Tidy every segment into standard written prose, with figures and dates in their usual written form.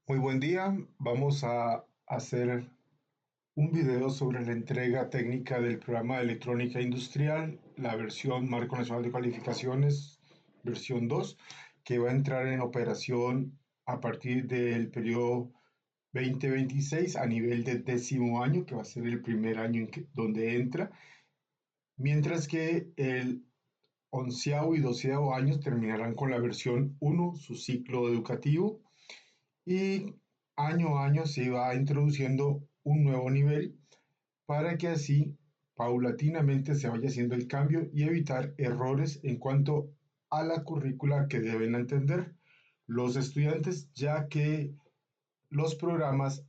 Muy buen día, vamos a hacer un video sobre la entrega técnica del programa de electrónica industrial, la versión Marco Nacional de Cualificaciones, versión 2, que va a entrar en operación a partir del periodo 2026 a nivel del 10º año, que va a ser el primer año donde entra, mientras que el 11º y 12º años terminarán con la versión 1, su ciclo educativo, y año a año se va introduciendo un nuevo nivel para que así paulatinamente se vaya haciendo el cambio y evitar errores en cuanto a la currícula que deben entender los estudiantes, ya que los programas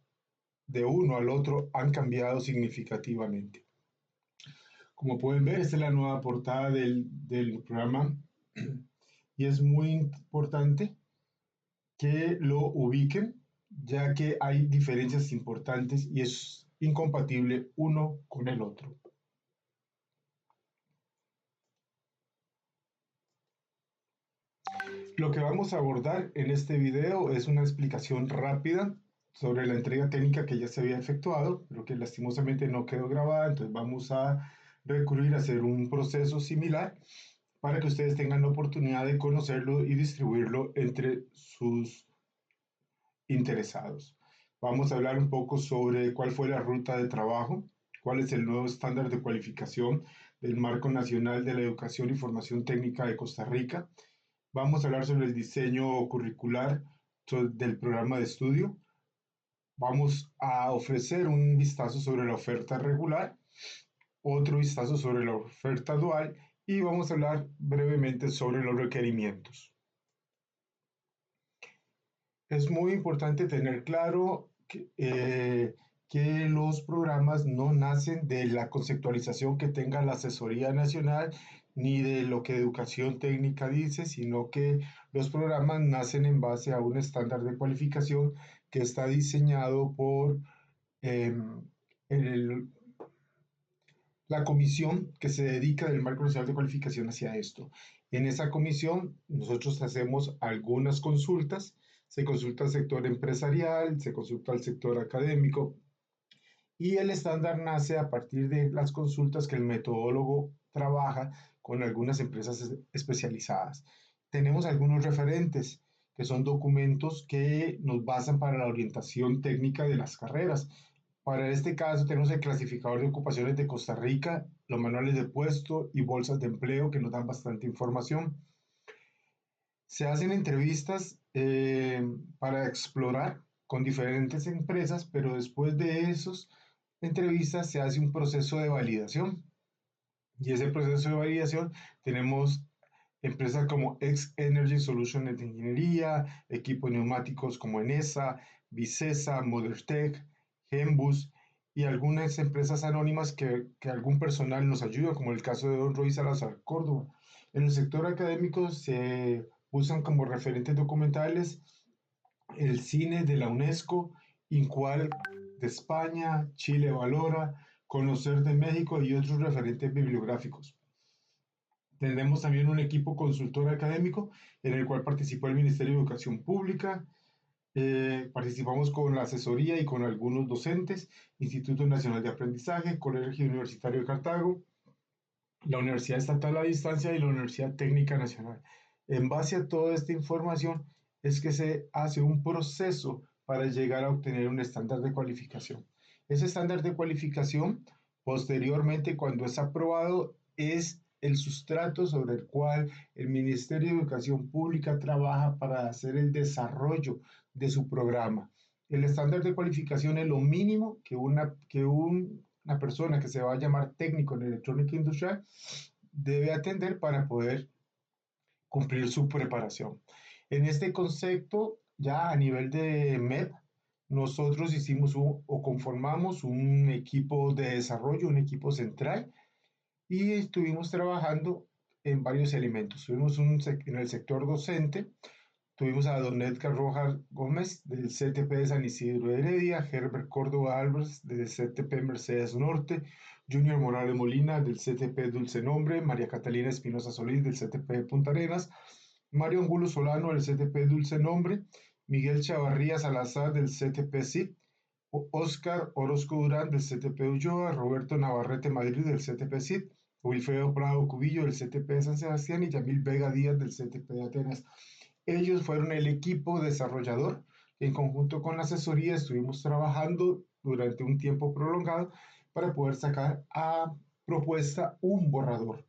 de uno al otro han cambiado significativamente. Como pueden ver, esta es la nueva portada del programa y es muy importante que lo ubiquen, ya que hay diferencias importantes y es incompatible uno con el otro. Lo que vamos a abordar en este video es una explicación rápida sobre la entrega técnica que ya se había efectuado, pero que lastimosamente no quedó grabada, entonces vamos a recurrir a hacer un proceso similar para que ustedes tengan la oportunidad de conocerlo y distribuirlo entre sus interesados. Vamos a hablar un poco sobre cuál fue la ruta de trabajo, cuál es el nuevo estándar de cualificación del Marco Nacional de la Educación y Formación Técnica de Costa Rica. Vamos a hablar sobre el diseño curricular del programa de estudio. Vamos a ofrecer un vistazo sobre la oferta regular, otro vistazo sobre la oferta dual y vamos a hablar brevemente sobre los requerimientos. Es muy importante tener claro que los programas no nacen de la conceptualización que tenga la Asesoría Nacional ni de lo que Educación Técnica dice, sino que los programas nacen en base a un estándar de cualificación que está diseñado por eh, el, la comisión que se dedica del Marco Nacional de Cualificación hacia esto. En esa comisión nosotros hacemos algunas consultas, se consulta al sector empresarial, se consulta al sector académico y el estándar nace a partir de las consultas que el metodólogo trabaja con algunas empresas especializadas. Tenemos algunos referentes que son documentos que nos basan para la orientación técnica de las carreras. Para este caso tenemos el clasificador de ocupaciones de Costa Rica, los manuales de puesto y bolsas de empleo que nos dan bastante información. Se hacen entrevistas para explorar con diferentes empresas, pero después de esas entrevistas se hace un proceso de validación. Y ese proceso de validación tenemos empresas como X Energy Solutions de Ingeniería, equipos neumáticos como Enesa, Vicesa, Modertech, Genbus y algunas empresas anónimas que algún personal nos ayuda, como el caso de don Roy Salazar Córdoba. En el sector académico se usan como referentes documentales el cine de la UNESCO, Incual de España, Chile Valora, Conocer de México y otros referentes bibliográficos. Tenemos también un equipo consultor académico en el cual participó el Ministerio de Educación Pública, participamos con la asesoría y con algunos docentes, Instituto Nacional de Aprendizaje, Colegio Universitario de Cartago, la Universidad Estatal a Distancia y la Universidad Técnica Nacional. En base a toda esta información es que se hace un proceso para llegar a obtener un estándar de cualificación. Ese estándar de cualificación, posteriormente, cuando es aprobado, es el sustrato sobre el cual el Ministerio de Educación Pública trabaja para hacer el desarrollo de su programa. El estándar de cualificación es lo mínimo una persona que se va a llamar técnico en electrónica industrial debe atender para poder cumplir su preparación. En este concepto, ya a nivel de MEP, nosotros hicimos o conformamos un equipo de desarrollo, un equipo central, y estuvimos trabajando en varios elementos. Estuvimos en el sector docente, tuvimos a don Edgar Rojas Gómez del CTP de San Isidro de Heredia, Herbert Córdoba Álvarez del CTP Mercedes Norte, Junior Morales Molina del CTP Dulce Nombre, María Catalina Espinosa Solís del CTP de Punta Arenas, Mario Angulo Solano del CTP Dulce Nombre Miguel Chavarría Salazar del CTP-SIT, Óscar Orozco Durán del CTP Ulloa, Roberto Navarrete Madrid del CTP-SIT, Wilfredo Prado Cubillo del CTP de San Sebastián y Yamil Vega Díaz del CTP de Atenas. Ellos fueron el equipo desarrollador que en conjunto con la asesoría estuvimos trabajando durante un tiempo prolongado para poder sacar a propuesta un borrador.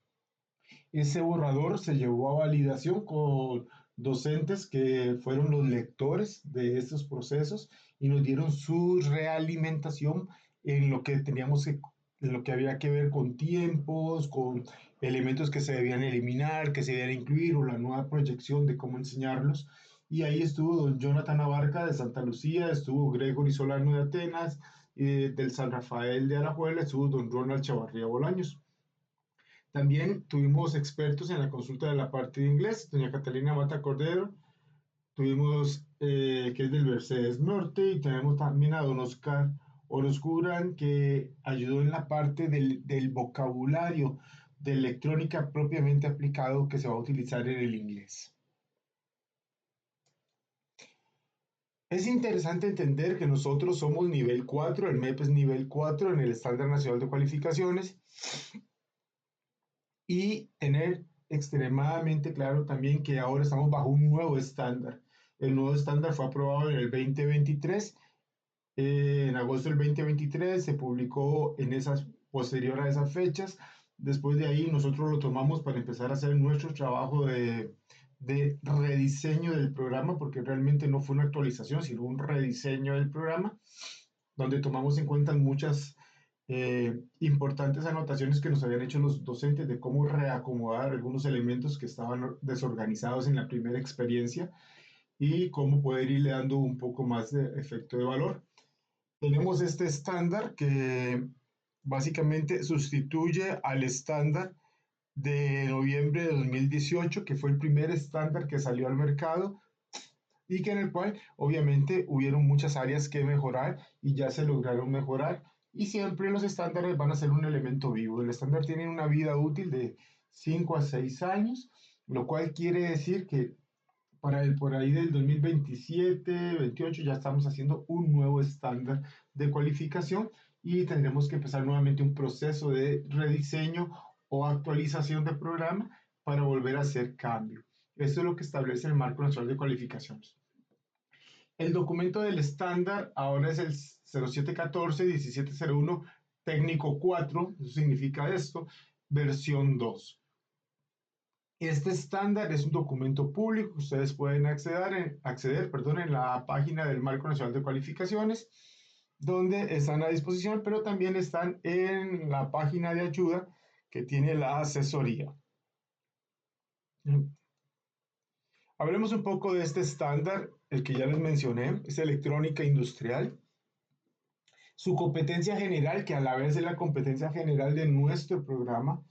Ese borrador se llevó a validación con docentes que fueron los lectores de estos procesos y nos dieron su realimentación en lo que teníamos que, en lo que había que ver con tiempos, con elementos que se debían eliminar, que se debían incluir o la nueva proyección de cómo enseñarlos. Y ahí estuvo don Jonathan Abarca de Santa Lucía, estuvo Gregory Solano de Atenas, del San Rafael de Alajuela, estuvo don Ronald Chavarría Bolaños. También tuvimos expertos en la consulta de la parte de inglés, doña Catalina Mata Cordero, tuvimos que es del Mercedes Norte, y tenemos también a don Oscar Orozcuran, que ayudó en la parte del vocabulario de electrónica propiamente aplicado que se va a utilizar en el inglés. Es interesante entender que nosotros somos nivel 4, el MEP es nivel 4 en el Estándar Nacional de Cualificaciones, y tener extremadamente claro también que ahora estamos bajo un nuevo estándar. El nuevo estándar fue aprobado en el 2023, en agosto del 2023 se publicó en esas, posterior a esas fechas. Después de ahí nosotros lo tomamos para empezar a hacer nuestro trabajo de rediseño del programa, porque realmente no fue una actualización, sino un rediseño del programa, donde tomamos en cuenta muchas importantes anotaciones que nos habían hecho los docentes de cómo reacomodar algunos elementos que estaban desorganizados en la primera experiencia y cómo poder irle dando un poco más de efecto de valor. Tenemos este estándar que básicamente sustituye al estándar de noviembre de 2018, que fue el primer estándar que salió al mercado y que en el cual obviamente hubieron muchas áreas que mejorar y ya se lograron mejorar, y siempre los estándares van a ser un elemento vivo. El estándar tiene una vida útil de 5 a 6 años, lo cual quiere decir que para el por ahí del 2027, 28 ya estamos haciendo un nuevo estándar de cualificación y tendremos que empezar nuevamente un proceso de rediseño o actualización del programa para volver a hacer cambio. Esto es lo que establece el Marco Nacional de Cualificaciones. El documento del estándar ahora es el 0714-1701 técnico 4, eso significa esto, versión 2. Este estándar es un documento público que ustedes pueden acceder en la página del Marco Nacional de Cualificaciones, donde están a disposición, pero también están en la página de ayuda que tiene la asesoría. Hablemos un poco de este estándar, el que ya les mencioné, es electrónica industrial. Su competencia general, que a la vez es la competencia general de nuestro programa,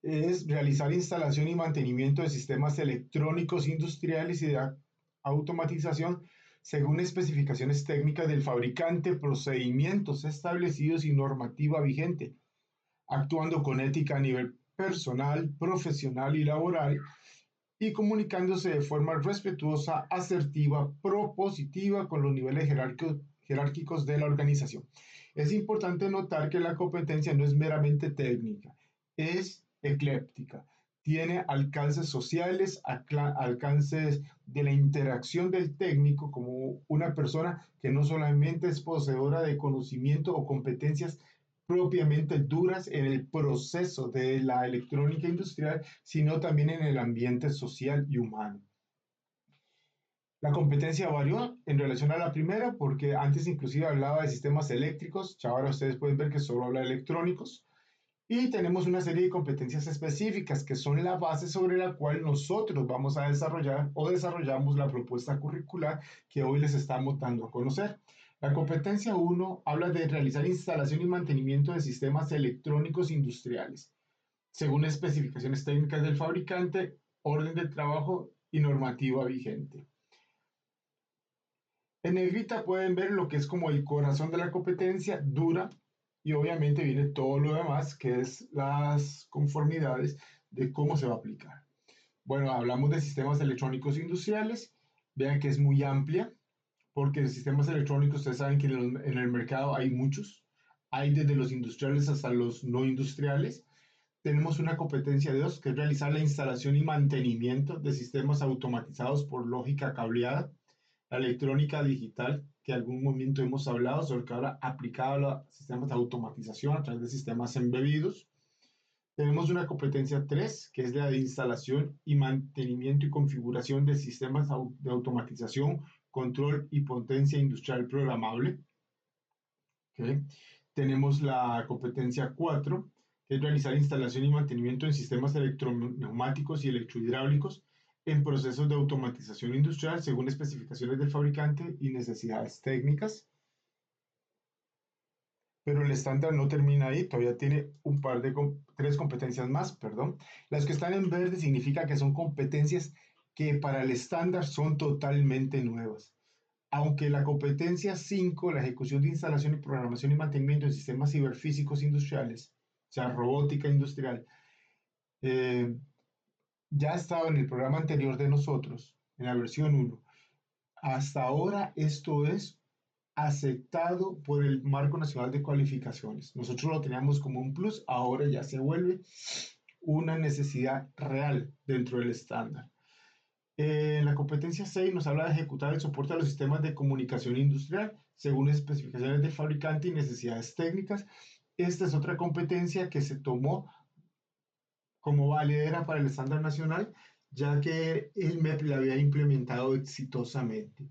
es realizar instalación y mantenimiento de sistemas electrónicos industriales y de automatización según especificaciones técnicas del fabricante, procedimientos establecidos y normativa vigente, actuando con ética a nivel personal, profesional y laboral, y comunicándose de forma respetuosa, asertiva, propositiva con los niveles jerárquicos de la organización. Es importante notar que la competencia no es meramente técnica, es ecléptica. Tiene alcances sociales, alcances de la interacción del técnico como una persona que no solamente es poseedora de conocimiento o competencias propiamente duras en el proceso de la electrónica industrial, sino también en el ambiente social y humano. La competencia varió en relación a la primera, porque antes inclusive hablaba de sistemas eléctricos, ya ahora ustedes pueden ver que solo habla de electrónicos, y tenemos una serie de competencias específicas que son la base sobre la cual nosotros vamos a desarrollar o desarrollamos la propuesta curricular que hoy les estamos dando a conocer. La competencia 1 habla de realizar instalación y mantenimiento de sistemas electrónicos industriales, según especificaciones técnicas del fabricante, orden de trabajo y normativa vigente. En negrita pueden ver lo que es como el corazón de la competencia, dura, y obviamente viene todo lo demás, que es las conformidades de cómo se va a aplicar. Bueno, hablamos de sistemas electrónicos industriales. Vean que es muy amplia, porque en sistemas electrónicos, ustedes saben que en el mercado hay muchos, hay desde los industriales hasta los no industriales. Tenemos una competencia de dos, que es realizar la instalación y mantenimiento de sistemas automatizados por lógica cableada, la electrónica digital, que algún momento hemos hablado, sobre que ahora aplicado a los sistemas de automatización a través de sistemas embebidos. Tenemos una competencia 3, que es la de instalación y mantenimiento y configuración de sistemas de automatización, control y potencia industrial programable. ¿Okay? Tenemos la competencia 4, que es realizar instalación y mantenimiento en sistemas electroneumáticos y electrohidráulicos en procesos de automatización industrial según especificaciones del fabricante y necesidades técnicas. Pero el estándar no termina ahí, todavía tiene tres competencias más, perdón. Las que están en verde significa que son competencias que para el estándar son totalmente nuevas. Aunque la competencia 5, la ejecución de instalación y programación y mantenimiento de sistemas ciberfísicos industriales, o sea, robótica industrial, eh, ya estaba en el programa anterior de nosotros, en la versión 1. Hasta ahora esto es aceptado por el Marco Nacional de Cualificaciones. Nosotros lo teníamos como un plus, ahora ya se vuelve una necesidad real dentro del estándar. En la competencia 6 nos habla de ejecutar el soporte a los sistemas de comunicación industrial según especificaciones del fabricante y necesidades técnicas. Esta es otra competencia que se tomó como valedera para el estándar nacional, ya que el MEP la había implementado exitosamente.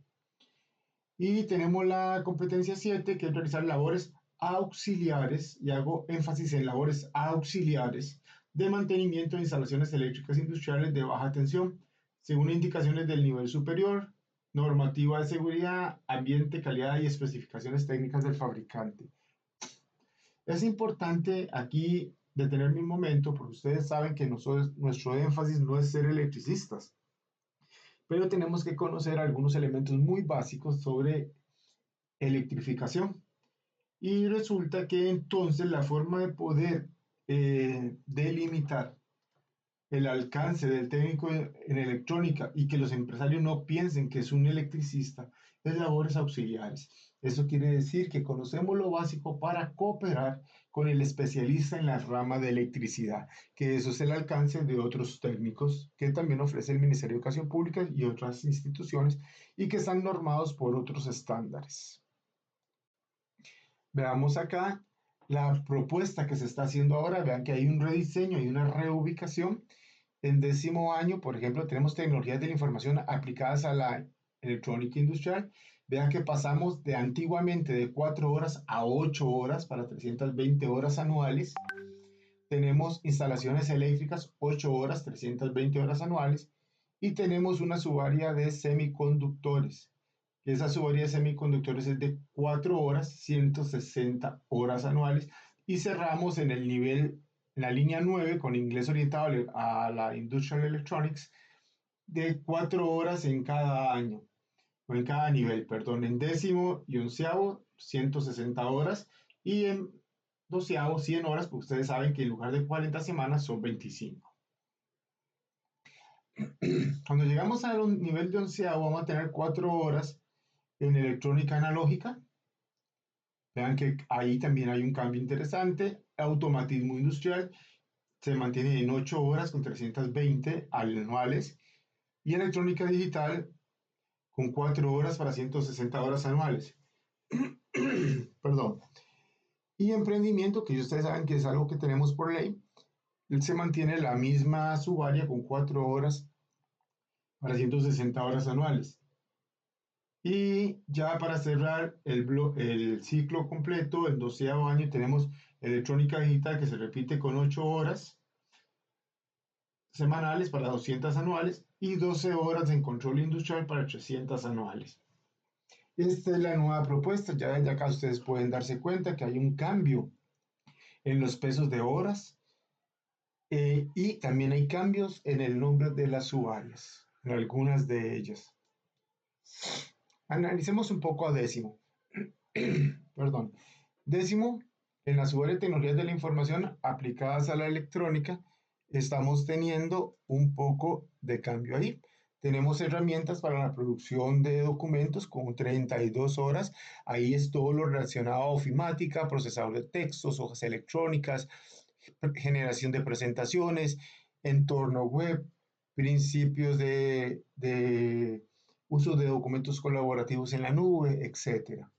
Y tenemos la competencia 7, que es realizar labores auxiliares, y hago énfasis en labores auxiliares, de mantenimiento de instalaciones eléctricas industriales de baja tensión, según indicaciones del nivel superior, normativa de seguridad, ambiente, calidad y especificaciones técnicas del fabricante. Es importante aquí detenerme un momento, porque ustedes saben que nuestro énfasis no es ser electricistas, pero tenemos que conocer algunos elementos muy básicos sobre electrificación. Y resulta que entonces la forma de poder delimitar el alcance del técnico en electrónica y que los empresarios no piensen que es un electricista es labores auxiliares. Eso quiere decir que conocemos lo básico para cooperar con el especialista en la rama de electricidad, que eso es el alcance de otros técnicos que también ofrece el Ministerio de Educación Pública y otras instituciones y que están normados por otros estándares. Veamos acá la propuesta que se está haciendo ahora. Vean que hay un rediseño, hay una reubicación. En 10º año, por ejemplo, tenemos tecnologías de la información aplicadas a la electrónica industrial. Vean que pasamos de antiguamente de 4 horas a 8 horas para 320 horas anuales. Tenemos instalaciones eléctricas, 8 horas, 320 horas anuales. Y tenemos una subárea de semiconductores, que esa subárea de semiconductores es de 4 horas, 160 horas anuales. Y cerramos en el nivel, en la línea 9, con inglés orientado a la Industrial Electronics, de 4 horas en cada año, o en cada nivel, perdón, en 10º y 11º, 160 horas, y en 12º, 100 horas, porque ustedes saben que en lugar de 40 semanas son 25. Cuando llegamos al nivel de 11º, vamos a tener 4 horas en electrónica analógica. Vean que ahí también hay un cambio interesante. Automatismo industrial se mantiene en 8 horas con 320 anuales. Y electrónica digital con 4 horas para 160 horas anuales. Perdón. Y emprendimiento, que ustedes saben que es algo que tenemos por ley, se mantiene la misma subárea con 4 horas para 160 horas anuales. Y ya para cerrar el ciclo completo, el 12º año, tenemos electrónica digital que se repite con 8 horas semanales para 200 anuales y 12 horas en control industrial para 300 anuales. Esta es la nueva propuesta. Ya desde acá ustedes pueden darse cuenta que hay un cambio en los pesos de horas y también hay cambios en el nombre de las subáreas, en algunas de ellas. Analicemos un poco a 10º. Perdón. 10º, en la subárea de tecnologías de la información aplicadas a la electrónica, estamos teniendo un poco de cambio ahí. Tenemos herramientas para la producción de documentos con 32 horas. Ahí es todo lo relacionado a ofimática, procesador de textos, hojas electrónicas, generación de presentaciones, entorno web, principios de uso de documentos colaborativos en la nube, etcétera.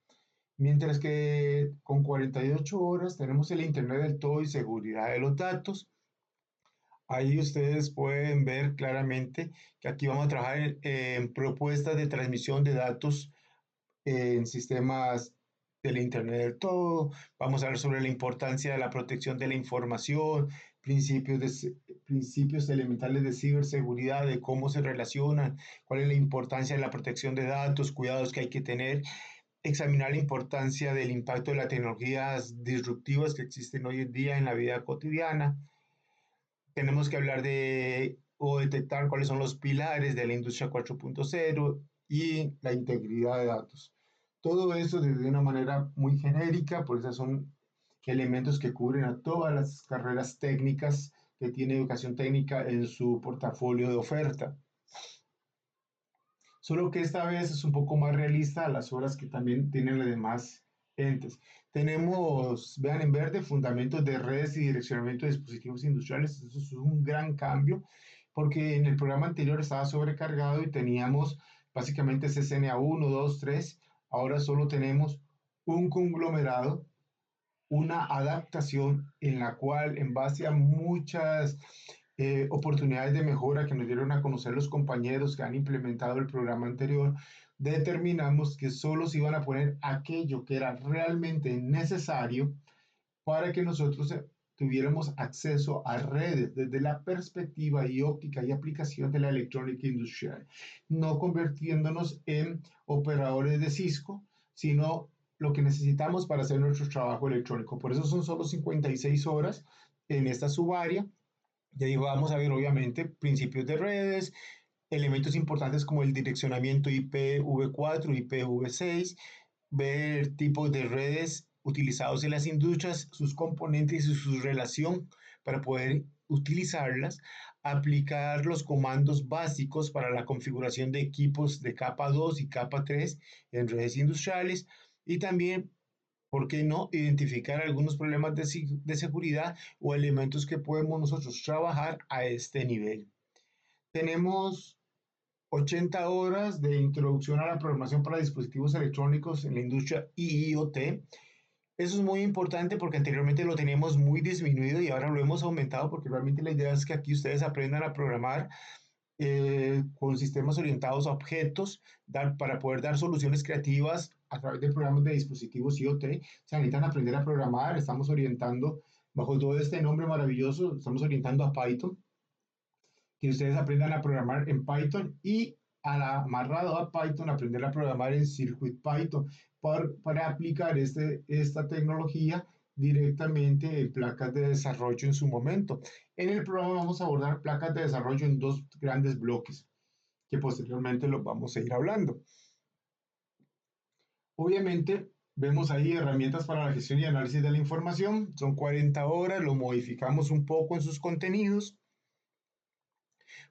Mientras que con 48 horas tenemos el Internet del todo y seguridad de los datos. Ahí ustedes pueden ver claramente que aquí vamos a trabajar en propuestas de transmisión de datos en sistemas del Internet del todo. Vamos a hablar sobre la importancia de la protección de la información, principios elementales de ciberseguridad, de cómo se relacionan, cuál es la importancia de la protección de datos, cuidados que hay que tener, examinar la importancia del impacto de las tecnologías disruptivas que existen hoy en día en la vida cotidiana. Tenemos que hablar de o detectar cuáles son los pilares de la industria 4.0 y la integridad de datos. Todo eso de una manera muy genérica, por eso son elementos que cubren a todas las carreras técnicas que tiene educación técnica en su portafolio de oferta. Solo que esta vez es un poco más realista a las horas que también tienen los demás entes. Tenemos, vean en verde, fundamentos de redes y direccionamiento de dispositivos industriales. Eso es un gran cambio porque en el programa anterior estaba sobrecargado y teníamos básicamente CCNA 1, 2, 3. Ahora solo tenemos un conglomerado, una adaptación en la cual, en base a muchas oportunidades de mejora que nos dieron a conocer los compañeros que han implementado el programa anterior, determinamos que solo se iban a poner aquello que era realmente necesario para que nosotros tuviéramos acceso a redes desde la perspectiva y óptica y aplicación de la electrónica industrial, no convirtiéndonos en operadores de Cisco, sino lo que necesitamos para hacer nuestro trabajo electrónico. Por eso son solo 56 horas en esta subárea. Y ahí vamos a ver, obviamente, principios de redes, elementos importantes como el direccionamiento IPv4, IPv6, ver tipos de redes utilizados en las industrias, sus componentes y su relación para poder utilizarlas, aplicar los comandos básicos para la configuración de equipos de capa 2 y capa 3 en redes industriales y también, ¿por qué no?, identificar algunos problemas de seguridad o elementos que podemos nosotros trabajar a este nivel. Tenemos 80 horas de introducción a la programación para dispositivos electrónicos en la industria IoT. Eso es muy importante porque anteriormente lo teníamos muy disminuido y ahora lo hemos aumentado porque realmente la idea es que aquí ustedes aprendan a programar con sistemas orientados a objetos para poder dar soluciones creativas a través de programas de dispositivos IoT. Se necesitan aprender a programar, estamos orientando bajo todo este nombre maravilloso, estamos orientando a Python, que ustedes aprendan a programar en Python y amarrado a Python, aprender a programar en CircuitPython para aplicar esta tecnología directamente en placas de desarrollo en su momento. En el programa vamos a abordar placas de desarrollo en dos grandes bloques, que posteriormente los vamos a ir hablando. Obviamente, vemos ahí herramientas para la gestión y análisis de la información. Son 40 horas, lo modificamos un poco en sus contenidos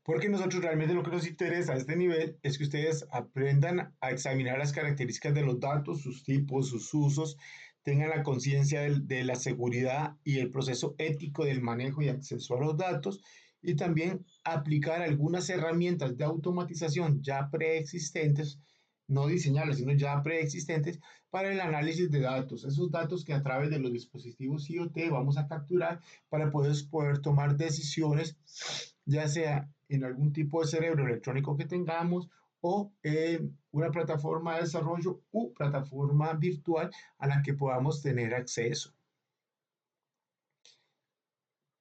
porque nosotros realmente lo que nos interesa a este nivel es que ustedes aprendan a examinar las características de los datos, sus tipos, sus usos, tengan la conciencia de la seguridad y el proceso ético del manejo y acceso a los datos y también aplicar algunas herramientas de automatización ya preexistentes, no diseñarlas, sino ya preexistentes para el análisis de datos, esos datos que a través de los dispositivos IoT vamos a capturar para poder tomar decisiones, ya sea en algún tipo de cerebro electrónico que tengamos o en una plataforma de desarrollo u plataforma virtual a la que podamos tener acceso.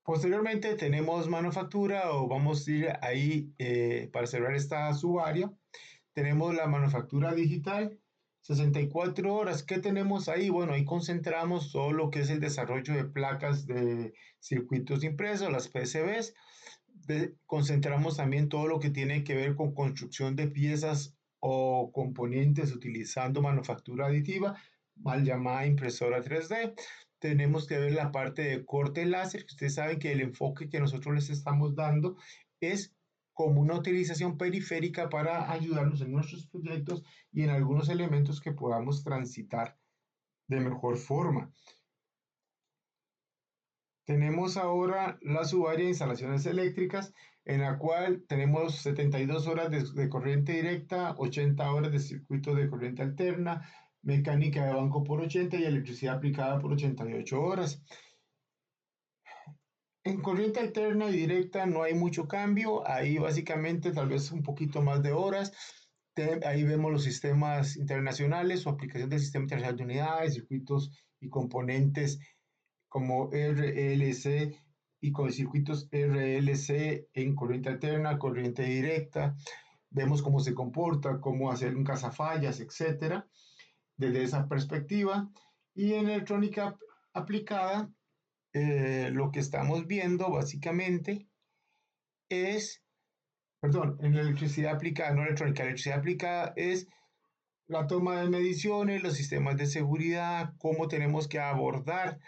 Posteriormente tenemos manufactura o vamos a ir ahí para cerrar esta subárea. Tenemos la manufactura digital, 64 horas. ¿Qué tenemos ahí? Bueno, ahí concentramos todo lo que es el desarrollo de placas de circuitos impresos, las PCBs. Concentramos también todo lo que tiene que ver con construcción de piezas o componentes utilizando manufactura aditiva, mal llamada impresora 3D. Tenemos que ver la parte de corte láser, que ustedes saben que el enfoque que nosotros les estamos dando es como una utilización periférica para ayudarnos en nuestros proyectos y en algunos elementos que podamos transitar de mejor forma. Tenemos ahora la subárea de instalaciones eléctricas, en la cual tenemos 72 horas de corriente directa, 80 horas de circuito de corriente alterna, mecánica de banco por 80 y electricidad aplicada por 88 horas. En corriente alterna y directa no hay mucho cambio, ahí básicamente tal vez un poquito más de horas. Ahí vemos los sistemas internacionales o aplicación del sistema internacional de unidades, circuitos y componentes como RLC y con circuitos RLC en corriente alterna, corriente directa. Vemos cómo se comporta, cómo hacer un cazafallas, etcétera, desde esa perspectiva. Y en electrónica aplicada, lo que estamos viendo básicamente es, perdón, en electricidad aplicada, no electrónica, electricidad aplicada es la toma de mediciones, los sistemas de seguridad, cómo tenemos que abordar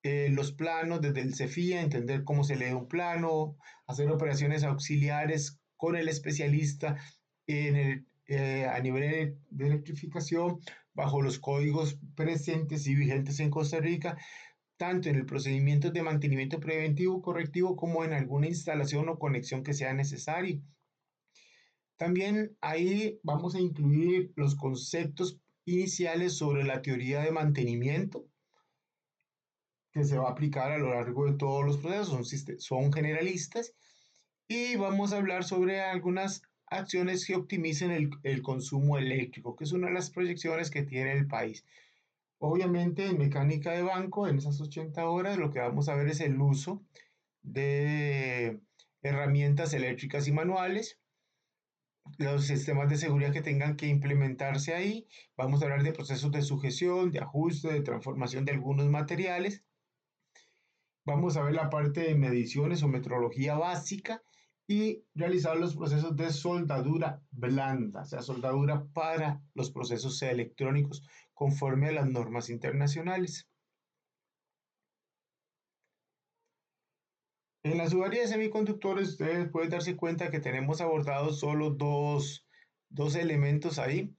los planos desde el CEFIA, entender cómo se lee un plano, hacer operaciones auxiliares con el especialista a nivel de electrificación bajo los códigos presentes y vigentes en Costa Rica, tanto en el procedimiento de mantenimiento preventivo correctivo como en alguna instalación o conexión que sea necesario. También ahí vamos a incluir los conceptos iniciales sobre la teoría de mantenimiento que se va a aplicar a lo largo de todos los procesos, son generalistas, y vamos a hablar sobre algunas acciones que optimicen el consumo eléctrico, que es una de las proyecciones que tiene el país. Obviamente en mecánica de banco, en esas 80 horas, lo que vamos a ver es el uso de herramientas eléctricas y manuales, los sistemas de seguridad que tengan que implementarse ahí. Vamos a hablar de procesos de sujeción, de ajuste, de transformación de algunos materiales. Vamos a ver la parte de mediciones o metrología básica y realizar los procesos de soldadura blanda, o sea, soldadura para los procesos electrónicos conforme a las normas internacionales. En la subárea de semiconductores, ustedes pueden darse cuenta que tenemos abordados solo dos elementos ahí.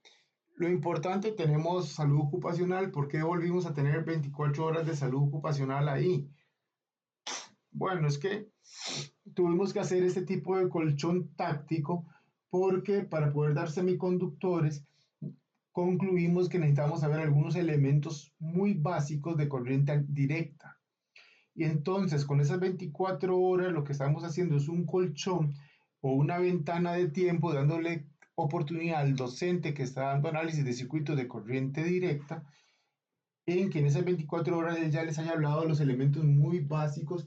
Lo importante, tenemos salud ocupacional. ¿Por qué volvimos a tener 24 horas de salud ocupacional ahí? Bueno, es que tuvimos que hacer este tipo de colchón táctico porque para poder dar semiconductores concluimos que necesitamos saber algunos elementos muy básicos de corriente directa. Y entonces, con esas 24 horas, lo que estamos haciendo es un colchón o una ventana de tiempo, dándole oportunidad al docente que está dando análisis de circuitos de corriente directa, en que en esas 24 horas él ya les haya hablado de los elementos muy básicos,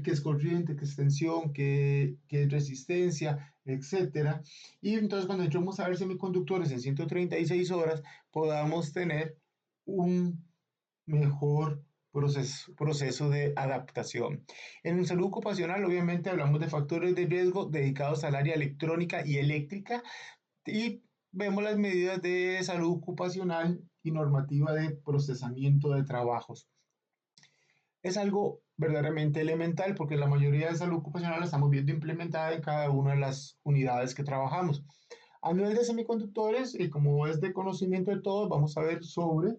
qué es corriente, qué es tensión, qué es resistencia, etcétera. Y entonces, cuando entremos a ver semiconductores en 136 horas, podamos tener un mejor proceso de adaptación. En salud ocupacional, obviamente, hablamos de factores de riesgo dedicados al área electrónica y eléctrica y vemos las medidas de salud ocupacional y normativa de procesamiento de trabajos. Es algo verdaderamente elemental porque la mayoría de salud ocupacional la estamos viendo implementada en cada una de las unidades que trabajamos. A nivel de semiconductores, y como es de conocimiento de todos, vamos a ver sobre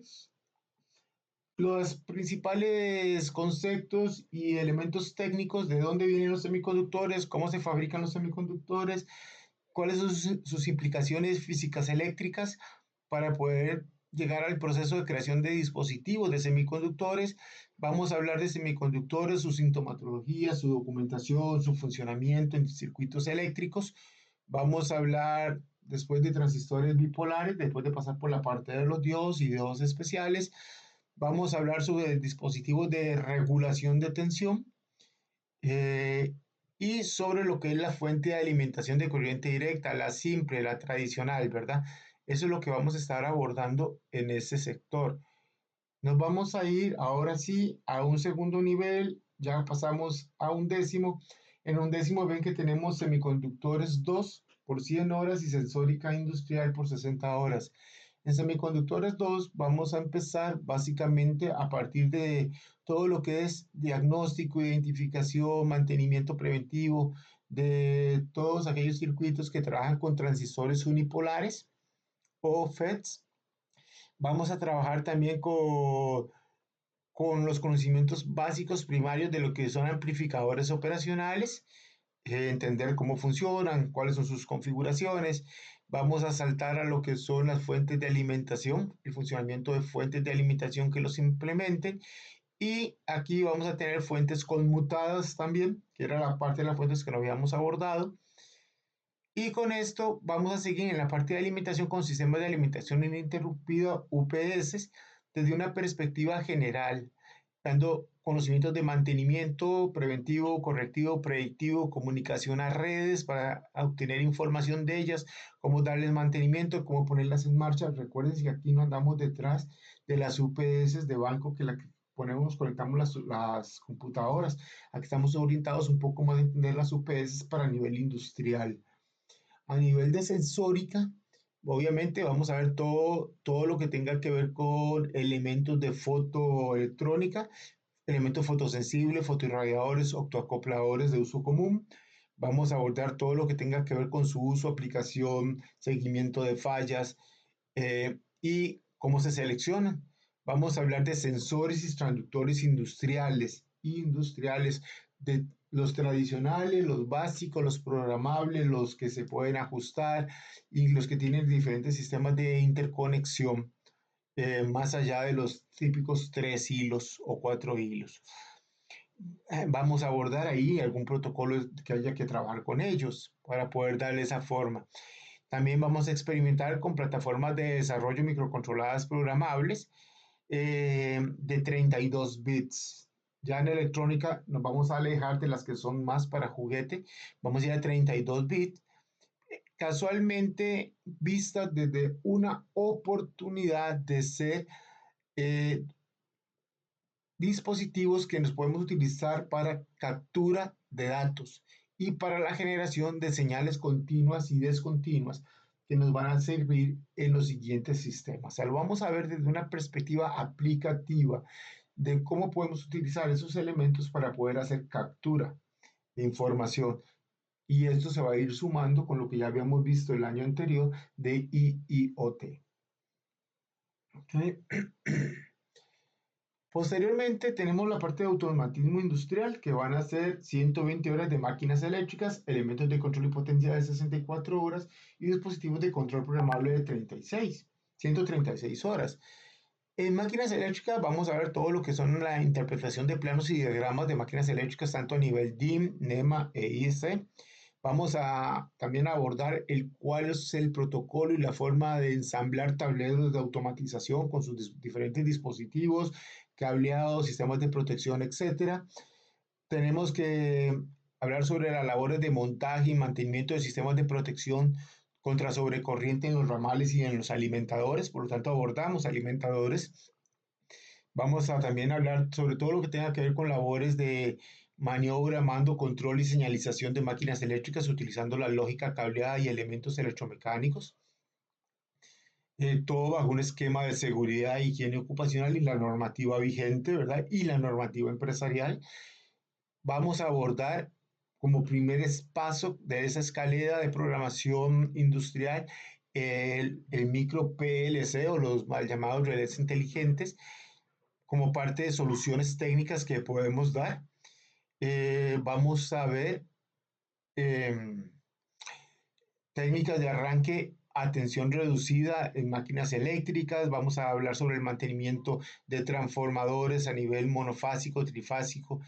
los principales conceptos y elementos técnicos de dónde vienen los semiconductores, cómo se fabrican los semiconductores, cuáles son sus implicaciones físicas eléctricas para poder llegar al proceso de creación de dispositivos de semiconductores. Vamos a hablar de semiconductores, su sintomatología, su documentación, su funcionamiento en circuitos eléctricos. Vamos a hablar después de transistores bipolares, después de pasar por la parte de los diodos y diodos especiales. Vamos a hablar sobre dispositivos de regulación de tensión y sobre lo que es la fuente de alimentación de corriente directa, la simple, la tradicional, ¿verdad? Eso es lo que vamos a estar abordando en ese sector. Nos vamos a ir ahora sí a un segundo nivel, ya pasamos a un décimo. En un décimo ven que tenemos semiconductores 2 por 100 horas y sensórica industrial por 60 horas. En semiconductores 2 vamos a empezar básicamente a partir de todo lo que es diagnóstico, identificación, mantenimiento preventivo de todos aquellos circuitos que trabajan con transistores unipolares o FETs. Vamos a trabajar también con los conocimientos básicos primarios de lo que son amplificadores operacionales, entender cómo funcionan, cuáles son sus configuraciones. Vamos a saltar a lo que son las fuentes de alimentación, el funcionamiento de fuentes de alimentación que los implementen. Y aquí vamos a tener fuentes conmutadas también, que era la parte de las fuentes que no habíamos abordado. Y con esto vamos a seguir en la parte de alimentación con sistemas de alimentación ininterrumpida, UPS, desde una perspectiva general, dando conocimientos de mantenimiento preventivo, correctivo, predictivo, comunicación a redes para obtener información de ellas, cómo darles mantenimiento, cómo ponerlas en marcha. Recuerden que aquí no andamos detrás de las UPS de banco que la que ponemos, conectamos las computadoras. Aquí estamos orientados un poco más a entender las UPS para nivel industrial. A nivel de sensórica, obviamente vamos a ver todo lo que tenga que ver con elementos de fotoelectrónica, elementos fotosensibles, fotoirradiadores, optoacopladores de uso común. Vamos a abordar todo lo que tenga que ver con su uso, aplicación, seguimiento de fallas y cómo se seleccionan. Vamos a hablar de sensores y transductores industriales, de los tradicionales, los básicos, los programables, los que se pueden ajustar y los que tienen diferentes sistemas de interconexión, más allá de los típicos 3 hilos o 4 hilos. Vamos a abordar ahí algún protocolo que haya que trabajar con ellos para poder darle esa forma. También vamos a experimentar con plataformas de desarrollo microcontroladas programables de 32 bits. Ya en electrónica nos vamos a alejar de las que son más para juguete, vamos a ir a 32 bits, casualmente vistas desde una oportunidad de ser eh, dispositivos que nos podemos utilizar para captura de datos y para la generación de señales continuas y descontinuas que nos van a servir en los siguientes sistemas. O sea, lo vamos a ver desde una perspectiva aplicativa de cómo podemos utilizar esos elementos para poder hacer captura de información. Y esto se va a ir sumando con lo que ya habíamos visto el año anterior de IIoT. ¿Okay? Posteriormente tenemos la parte de automatismo industrial, que van a ser 120 horas de máquinas eléctricas, elementos de control y potencia de 64 horas y dispositivos de control programable de 136 horas. En máquinas eléctricas vamos a ver todo lo que son la interpretación de planos y diagramas de máquinas eléctricas, tanto a nivel DIM, NEMA e IEC. Vamos a también abordar cuál es el protocolo y la forma de ensamblar tableros de automatización con sus diferentes dispositivos, cableados, sistemas de protección, etcétera. Tenemos que hablar sobre las labores de montaje y mantenimiento de sistemas de protección contra sobrecorriente en los ramales y en los alimentadores, por lo tanto abordamos alimentadores. Vamos a también hablar sobre todo lo que tenga que ver con labores de maniobra, mando, control y señalización de máquinas eléctricas utilizando la lógica cableada y elementos electromecánicos. Todo bajo un esquema de seguridad e higiene ocupacional y la normativa vigente, ¿verdad? Y la normativa empresarial. Vamos a abordar como primer paso de esa escalera de programación industrial el micro PLC o los mal llamados relés inteligentes como parte de soluciones técnicas que podemos dar. Vamos a ver eh, técnicas de arranque a tensión reducida en máquinas eléctricas. Vamos a hablar sobre el mantenimiento de transformadores a nivel monofásico, trifásico,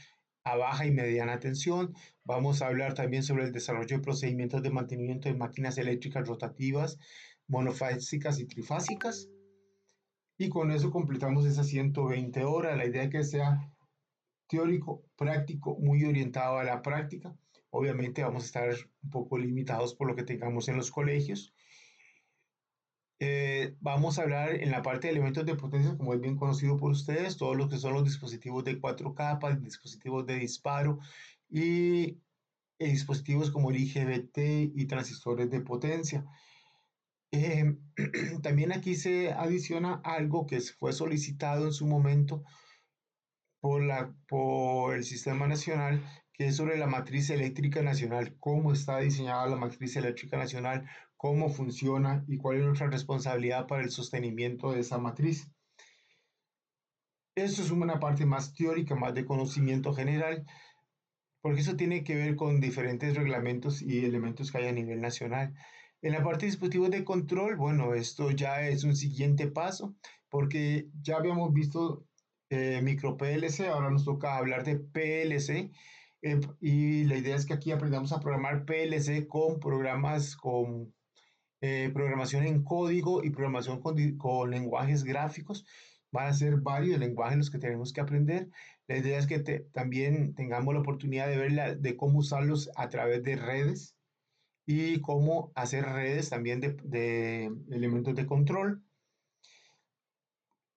a baja y mediana tensión. Vamos a hablar también sobre el desarrollo de procedimientos de mantenimiento de máquinas eléctricas rotativas, monofásicas y trifásicas. Y con eso completamos esas 120 horas. La idea es que sea teórico, práctico, muy orientado a la práctica. Obviamente vamos a estar un poco limitados por lo que tengamos en los colegios. Vamos a hablar en la parte de elementos de potencia, como es bien conocido por ustedes, todos los que son los dispositivos de 4 capas, dispositivos de disparo y dispositivos como el IGBT y transistores de potencia. Eh, También aquí se adiciona algo que fue solicitado en su momento por el Sistema Nacional, que es sobre la matriz eléctrica nacional, cómo está diseñada la matriz eléctrica nacional, cómo funciona y cuál es nuestra responsabilidad para el sostenimiento de esa matriz. Esto es una parte más teórica, más de conocimiento general, porque eso tiene que ver con diferentes reglamentos y elementos que hay a nivel nacional. En la parte de dispositivos de control, bueno, esto ya es un siguiente paso, porque ya habíamos visto micro PLC, ahora nos toca hablar de PLC, y la idea es que aquí aprendamos a programar PLC con programas con programación en código y programación con lenguajes gráficos. Van a ser varios lenguajes los que tenemos que aprender. La idea es que también tengamos la oportunidad de ver de cómo usarlos a través de redes y cómo hacer redes también de elementos de control.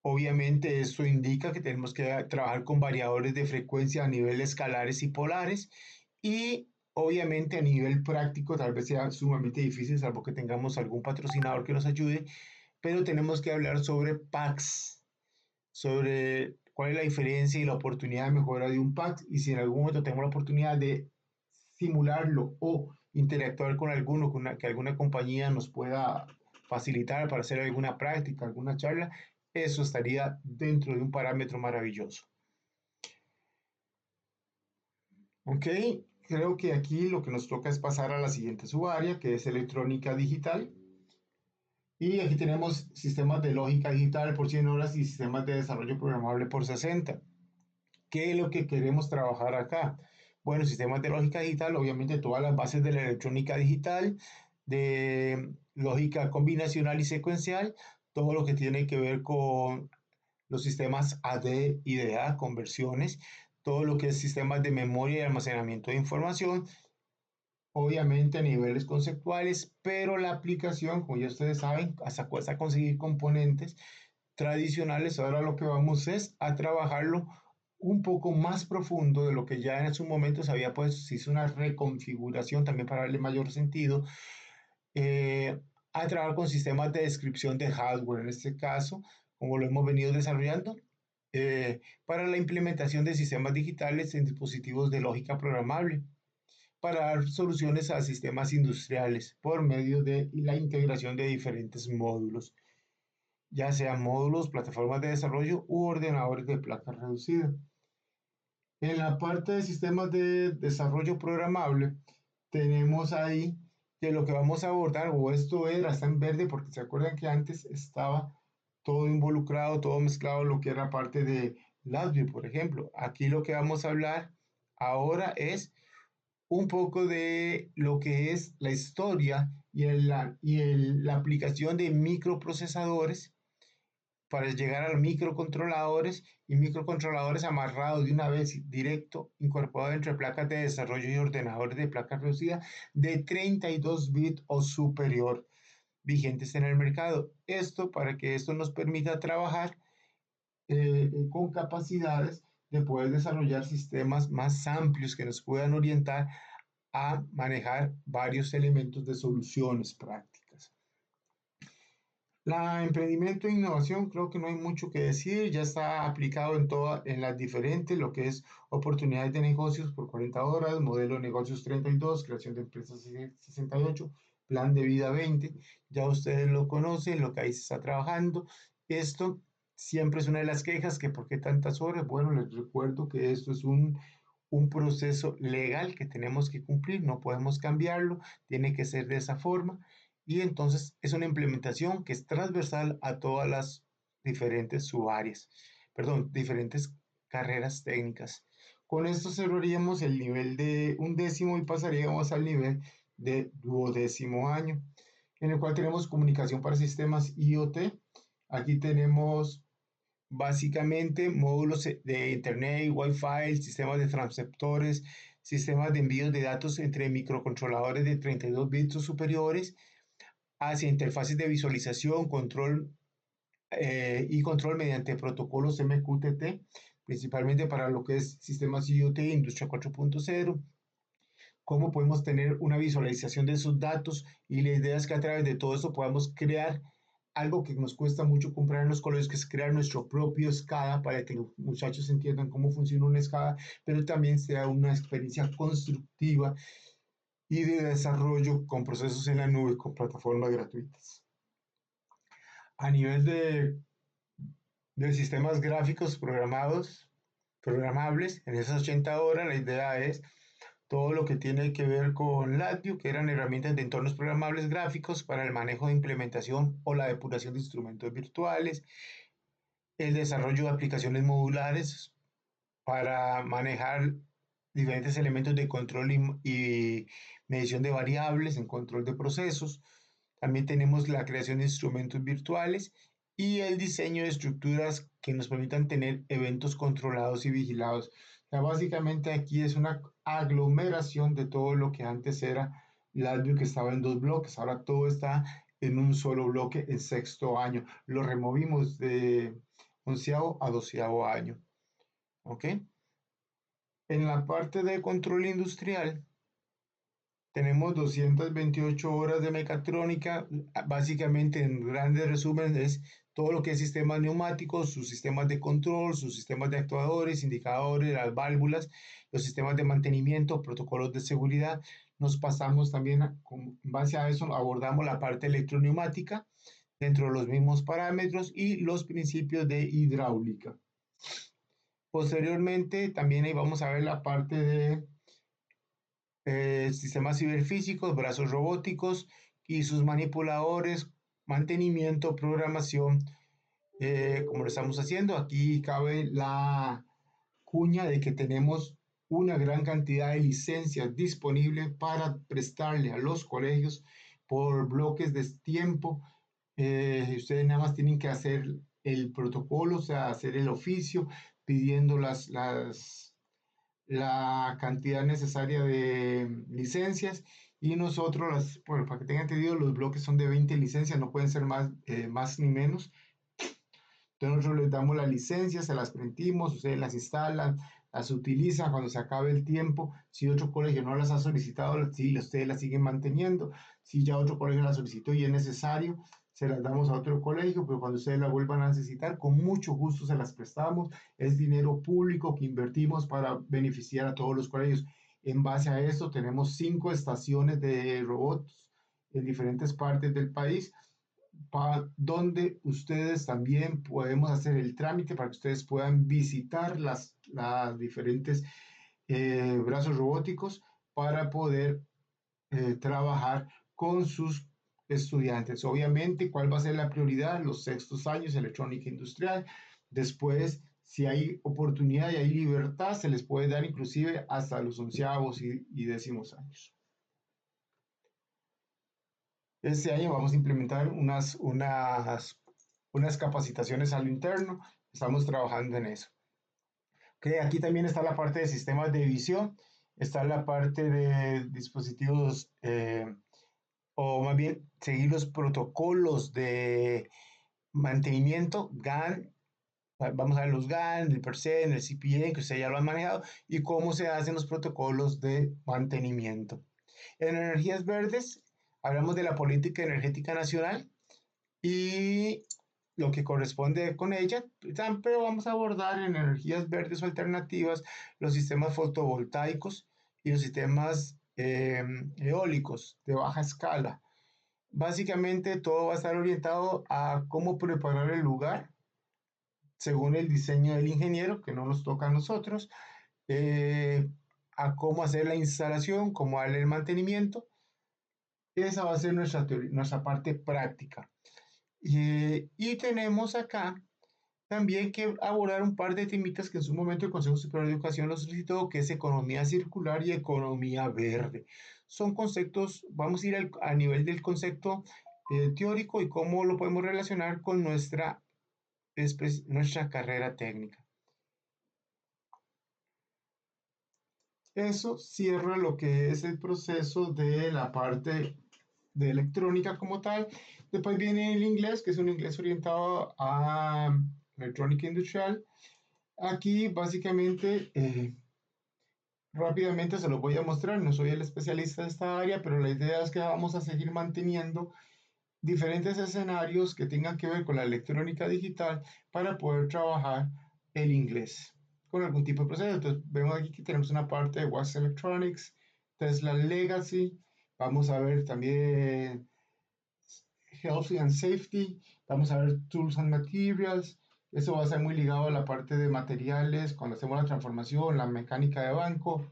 Obviamente esto indica que tenemos que trabajar con variadores de frecuencia a nivel escalares y polares y obviamente a nivel práctico tal vez sea sumamente difícil salvo que tengamos algún patrocinador que nos ayude, pero tenemos que hablar sobre packs, sobre cuál es la diferencia y la oportunidad de mejora de un pack y si en algún momento tenemos la oportunidad de simularlo o interactuar con alguno, que alguna compañía nos pueda facilitar para hacer alguna práctica, alguna charla, eso estaría dentro de un parámetro maravilloso. Ok, creo que aquí lo que nos toca es pasar a la siguiente subárea, que es electrónica digital. Y aquí tenemos sistemas de lógica digital por 100 horas y sistemas de desarrollo programable por 60. ¿Qué es lo que queremos trabajar acá? Bueno, sistemas de lógica digital, obviamente todas las bases de la electrónica digital, de lógica combinacional y secuencial, todo lo que tiene que ver con los sistemas AD y DA, conversiones, todo lo que es sistemas de memoria y almacenamiento de información, obviamente a niveles conceptuales, pero la aplicación, como ya ustedes saben, hasta cuesta conseguir componentes tradicionales. Ahora lo que vamos es a trabajarlo un poco más profundo de lo que ya en su momento se había puesto, se hizo una reconfiguración también para darle mayor sentido, eh, a trabajar con sistemas de descripción de hardware, en este caso, como lo hemos venido desarrollando, para la implementación de sistemas digitales en dispositivos de lógica programable para dar soluciones a sistemas industriales por medio de la integración de diferentes módulos, ya sean módulos, plataformas de desarrollo u ordenadores de placa reducida. En la parte de sistemas de desarrollo programable, tenemos ahí que lo que vamos a abordar, o esto era, está en verde, porque se acuerdan que antes estaba todo involucrado, todo mezclado, lo que era parte de LabVIEW, por ejemplo. Aquí lo que vamos a hablar ahora es un poco de lo que es la historia la aplicación de microprocesadores para llegar a los microcontroladores y microcontroladores amarrados de una vez directo, incorporados entre placas de desarrollo y ordenadores de placa reducida de 32 bits o superior vigentes en el mercado. Esto para que esto nos permita trabajar con capacidades de poder desarrollar sistemas más amplios que nos puedan orientar a manejar varios elementos de soluciones prácticas. La emprendimiento e innovación, creo que no hay mucho que decir, ya está aplicado en las diferentes, lo que es oportunidades de negocios por 40 horas, modelo de negocios 32, creación de empresas 68, plan de vida 20, ya ustedes lo conocen, lo que ahí se está trabajando. Esto siempre es una de las quejas, que por qué tantas horas. Bueno, les recuerdo que esto es un proceso legal que tenemos que cumplir, no podemos cambiarlo, tiene que ser de esa forma y entonces es una implementación que es transversal a todas las diferentes subáreas, perdón, diferentes carreras técnicas. Con esto cerraríamos el nivel de un décimo y pasaríamos al nivel de duodécimo año, en el cual tenemos comunicación para sistemas IoT. Aquí tenemos básicamente módulos de Internet, Wi-Fi, sistemas de transceptores, sistemas de envíos de datos entre microcontroladores de 32 bits o superiores, hacia interfaces de visualización, control y control mediante protocolos MQTT, principalmente para lo que es sistemas IoT, Industria 4.0, cómo podemos tener una visualización de esos datos y la idea es que a través de todo esto podamos crear algo que nos cuesta mucho comprar en los colegios, que es crear nuestro propio SCADA para que los muchachos entiendan cómo funciona un SCADA, pero también sea una experiencia constructiva y de desarrollo con procesos en la nube, con plataformas gratuitas. A nivel de sistemas gráficos programables, en esas 80 horas la idea es todo lo que tiene que ver con LabVIEW, que eran herramientas de entornos programables gráficos para el manejo de implementación o la depuración de instrumentos virtuales, el desarrollo de aplicaciones modulares para manejar diferentes elementos de control y medición de variables en control de procesos. También tenemos la creación de instrumentos virtuales y el diseño de estructuras que nos permitan tener eventos controlados y vigilados. O sea, básicamente aquí es una aglomeración de todo lo que antes era LabVIEW, que estaba en dos bloques, ahora todo está en un solo bloque en sexto año. Lo removimos de onceavo a doceavo año. ¿Ok? En la parte de control industrial, tenemos 228 horas de mecatrónica, básicamente en grandes resúmenes es todo lo que es sistemas neumáticos, sus sistemas de control, sus sistemas de actuadores, indicadores, las válvulas, los sistemas de mantenimiento, protocolos de seguridad. Nos pasamos también, en base a eso, abordamos la parte electroneumática dentro de los mismos parámetros y los principios de hidráulica. Posteriormente, también ahí vamos a ver la parte de sistemas ciberfísicos, brazos robóticos y sus manipuladores, mantenimiento, programación, como lo estamos haciendo. Aquí cabe la cuña de que tenemos una gran cantidad de licencias disponibles para prestarle a los colegios por bloques de tiempo. Ustedes nada más tienen que hacer el protocolo, o sea, hacer el oficio pidiendo la cantidad necesaria de licencias y nosotros, bueno, para que tengan entendido, los bloques son de 20 licencias, no pueden ser más ni menos. Entonces nosotros les damos las licencias, se las printimos, ustedes las instalan, las utilizan cuando se acabe el tiempo. Si otro colegio no las ha solicitado, sí, ustedes las siguen manteniendo. Si ya otro colegio las solicitó y es necesario, se las damos a otro colegio, pero cuando ustedes la vuelvan a necesitar, con mucho gusto se las prestamos. Es dinero público que invertimos para beneficiar a todos los colegios. En base a esto, tenemos 5 estaciones de robots en diferentes partes del país donde ustedes también podemos hacer el trámite para que ustedes puedan visitar las diferentes brazos robóticos para poder trabajar con sus estudiantes. Obviamente, ¿cuál va a ser la prioridad? Los sextos años, electrónica industrial. Después, si hay oportunidad y hay libertad, se les puede dar inclusive hasta los onceavos y décimos años. Este año vamos a implementar unas capacitaciones a lo interno. Estamos trabajando en eso. Okay, aquí también está la parte de sistemas de visión, está la parte de dispositivos, o más bien seguir los protocolos de mantenimiento GAN. Vamos a ver los GAN, el PERSEN, el CPN, que ustedes ya lo han manejado, y cómo se hacen los protocolos de mantenimiento. En energías verdes, hablamos de la política energética nacional y lo que corresponde con ella, pero vamos a abordar en energías verdes o alternativas los sistemas fotovoltaicos y los sistemas eólicos de baja escala. Básicamente todo va a estar orientado a cómo preparar el lugar según el diseño del ingeniero, que no nos toca a nosotros, eh, a cómo hacer la instalación, cómo darle el mantenimiento. Esa va a ser nuestra parte práctica. Y tenemos acá también que abordar un par de temitas que en su momento el Consejo Superior de Educación lo solicitó, que es economía circular y economía verde. Son conceptos, vamos a ir a nivel del concepto teórico y cómo lo podemos relacionar con nuestra carrera técnica. Eso cierra lo que es el proceso de la parte de electrónica como tal. Después viene el inglés, que es un inglés orientado a electrónica industrial. Aquí básicamente, rápidamente se los voy a mostrar. No soy el especialista de esta área, pero la idea es que vamos a seguir manteniendo diferentes escenarios que tengan que ver con la electrónica digital para poder trabajar el inglés con algún tipo de proceso. Entonces, vemos aquí que tenemos una parte de Wax Electronics, Tesla Legacy, vamos a ver también Health and Safety, vamos a ver Tools and Materials, eso va a ser muy ligado a la parte de materiales, cuando hacemos la transformación, la mecánica de banco,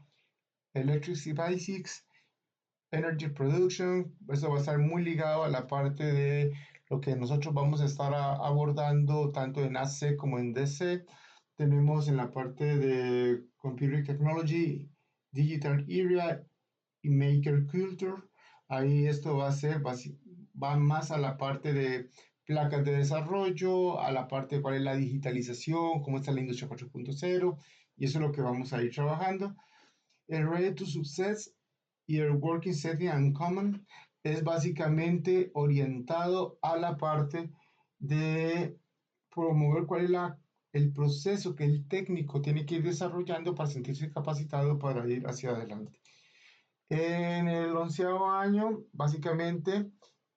Electricity Basics, Energy Production, eso va a estar muy ligado a la parte de lo que nosotros vamos a estar abordando tanto en AC como en DC. Tenemos en la parte de Computer Technology, Digital Area y Maker Culture. Ahí esto va a ser, va más a la parte de placas de desarrollo, a la parte de cuál es la digitalización, cómo está la industria 4.0, y eso es lo que vamos a ir trabajando. El Ready to Success y el Working Setting and Common es básicamente orientado a la parte de promover cuál es el proceso que el técnico tiene que ir desarrollando para sentirse capacitado para ir hacia adelante. En el 11º año, básicamente,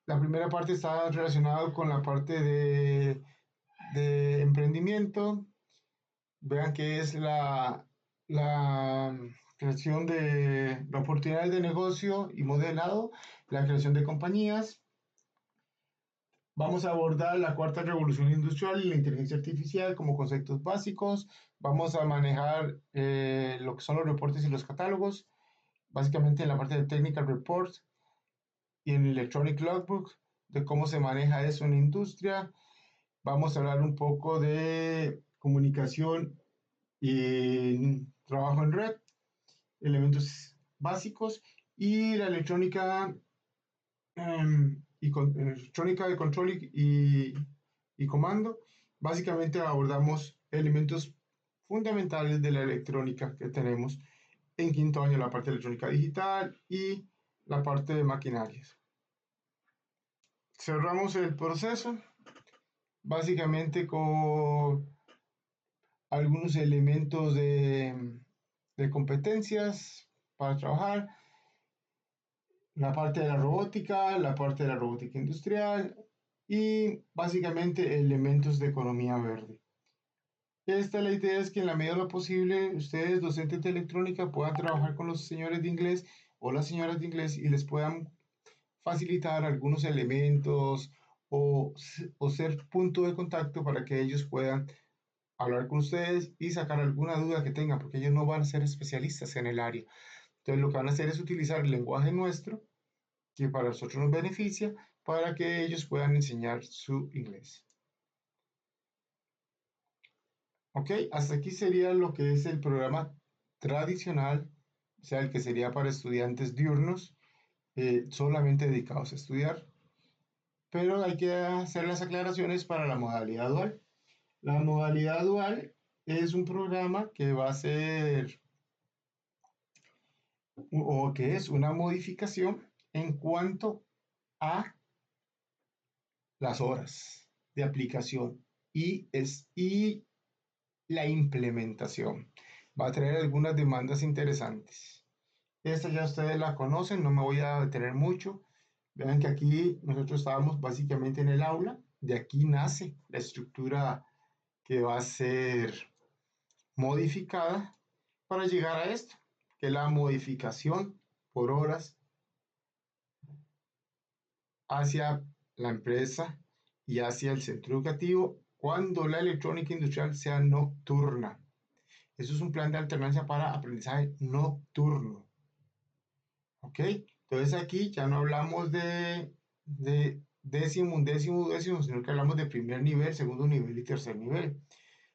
la primera parte está relacionada con la parte de emprendimiento. Vean que es la creación de oportunidades de negocio y modelado, la creación de compañías. Vamos a abordar la cuarta revolución industrial y la inteligencia artificial como conceptos básicos. Vamos a manejar lo que son los reportes y los catálogos, básicamente en la parte de Technical Report y en Electronic Logbook, de cómo se maneja eso en la industria. Vamos a hablar un poco de comunicación y trabajo en red, elementos básicos, y la electrónica, electrónica de control y comando. Básicamente abordamos elementos fundamentales de la electrónica que tenemos en quinto año, la parte de electrónica digital y la parte de maquinarias. Cerramos el proceso básicamente con algunos elementos de competencias para trabajar, la parte de la parte de la robótica industrial y básicamente elementos de economía verde. La idea es que en la medida de lo posible ustedes, docentes de electrónica, puedan trabajar con los señores de inglés o las señoras de inglés y les puedan facilitar algunos elementos o ser punto de contacto para que ellos puedan hablar con ustedes y sacar alguna duda que tengan, porque ellos no van a ser especialistas en el área. Entonces lo que van a hacer es utilizar el lenguaje nuestro, que para nosotros nos beneficia, para que ellos puedan enseñar su inglés. Ok, hasta aquí sería lo que es el programa tradicional, o sea, el que sería para estudiantes diurnos, solamente dedicados a estudiar, pero hay que hacer las aclaraciones para la modalidad dual. La modalidad dual es un programa que va a ser o que es una modificación en cuanto a las horas de aplicación y la implementación. Va a traer algunas demandas interesantes. Esta ya ustedes la conocen, no me voy a detener mucho. Vean que aquí nosotros estábamos básicamente en el aula, de aquí nace la estructura que va a ser modificada para llegar a esto, que es la modificación por horas hacia la empresa y hacia el centro educativo cuando la electrónica industrial sea nocturna. Eso es un plan de alternancia para aprendizaje nocturno. ¿Ok? Entonces aquí ya no hablamos de décimo, undécimo, décimo, sino que hablamos de primer nivel, segundo nivel y tercer nivel.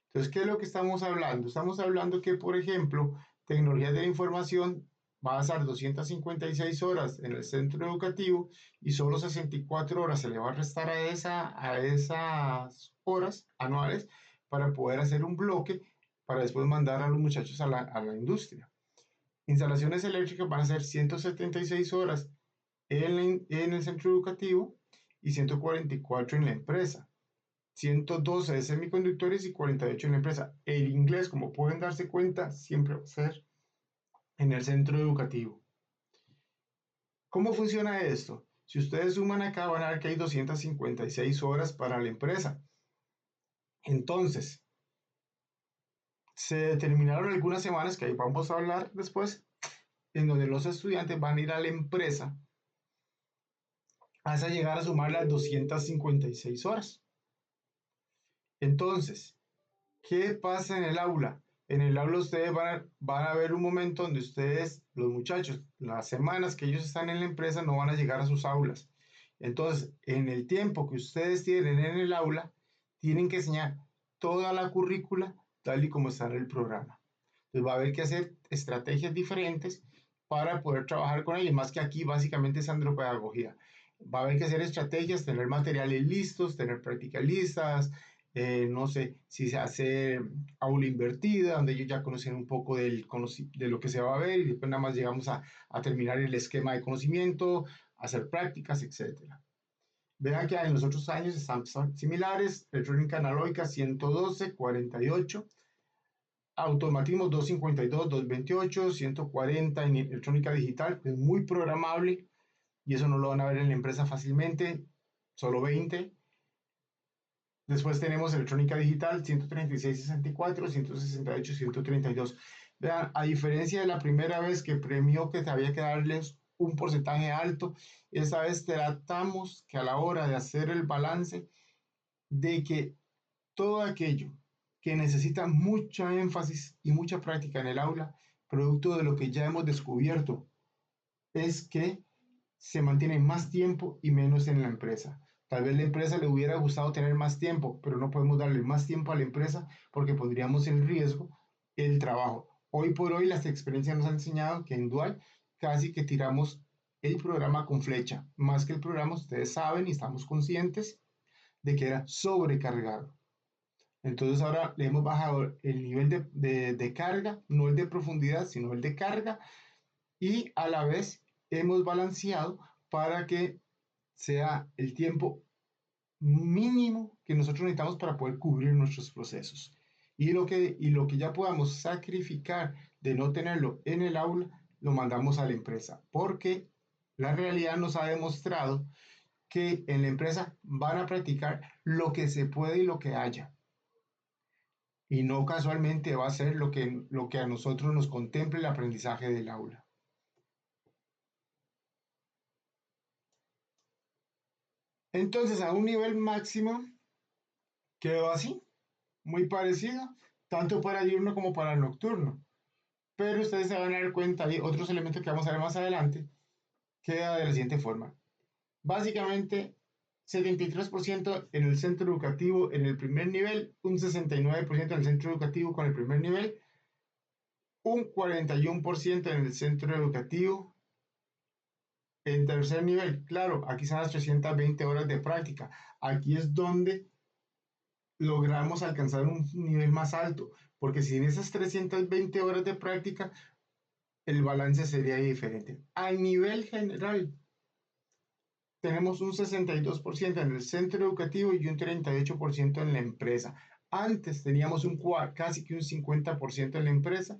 Entonces, ¿qué es lo que estamos hablando? Estamos hablando que, por ejemplo, tecnología de la información va a ser 256 horas en el centro educativo y solo 64 horas se le va a restar a esas horas anuales para poder hacer un bloque para después mandar a los muchachos a la industria. Instalaciones eléctricas van a ser 176 horas en el centro educativo y 144 en la empresa. 112 de semiconductores y 48 en la empresa. El inglés, como pueden darse cuenta, siempre va a ser en el centro educativo. ¿Cómo funciona esto? Si ustedes suman acá, van a ver que hay 256 horas para la empresa. Entonces, se determinaron algunas semanas, que ahí vamos a hablar después, en donde los estudiantes van a ir a la empresa hasta llegar a sumar las 256 horas. Entonces, ¿qué pasa en el aula? En el aula ustedes van a ver un momento donde ustedes, los muchachos, las semanas que ellos están en la empresa no van a llegar a sus aulas. Entonces, en el tiempo que ustedes tienen en el aula, tienen que enseñar toda la currícula tal y como está en el programa. Entonces va a haber que hacer estrategias diferentes para poder trabajar con ellos, más que aquí básicamente es andropedagogía. Va a haber que hacer estrategias, tener materiales listos, tener prácticas listas, no sé, si se hace aula invertida, donde ellos ya conocen un poco de lo que se va a ver y después nada más llegamos a terminar el esquema de conocimiento, hacer prácticas, etcétera. Vean que en los otros años son similares, electrónica analógica 112, 48, automatismo 252, 228, 140 en electrónica digital, es muy programable y eso no lo van a ver en la empresa fácilmente, solo 20. Después tenemos electrónica digital 136, 64, 168, 132. Vean, a diferencia de la primera vez que premió que había que darles un porcentaje alto, esta vez tratamos que a la hora de hacer el balance de que todo aquello que necesita mucha énfasis y mucha práctica en el aula, producto de lo que ya hemos descubierto, es que se mantiene más tiempo y menos en la empresa. Tal vez la empresa le hubiera gustado tener más tiempo, pero no podemos darle más tiempo a la empresa porque pondríamos en riesgo el trabajo. Hoy por hoy las experiencias nos han enseñado que en Dual casi que tiramos el programa con flecha. Más que el programa, ustedes saben y estamos conscientes de que era sobrecargado. Entonces ahora le hemos bajado el nivel de carga, no el de profundidad, sino el de carga, y a la vez hemos balanceado para que sea el tiempo mínimo que nosotros necesitamos para poder cubrir nuestros procesos. Y lo que ya podamos sacrificar de no tenerlo en el aula, lo mandamos a la empresa, porque la realidad nos ha demostrado que en la empresa van a practicar lo que se puede y lo que haya. Y no casualmente va a ser lo que a nosotros nos contemple el aprendizaje del aula. Entonces, a un nivel máximo, quedó así, muy parecido, tanto para diurno como para nocturno. Pero ustedes se van a dar cuenta, hay otros elementos que vamos a ver más adelante, queda de la siguiente forma. Básicamente, 73% en el centro educativo en el primer nivel, un 69% en el centro educativo con el primer nivel, un 41% en el centro educativo en tercer nivel. Claro, aquí son las 320 horas de práctica. Aquí es donde logramos alcanzar un nivel más alto, porque sin esas 320 horas de práctica, el balance sería diferente. A nivel general, tenemos un 62% en el centro educativo y un 38% en la empresa. Antes teníamos casi que un 50% en la empresa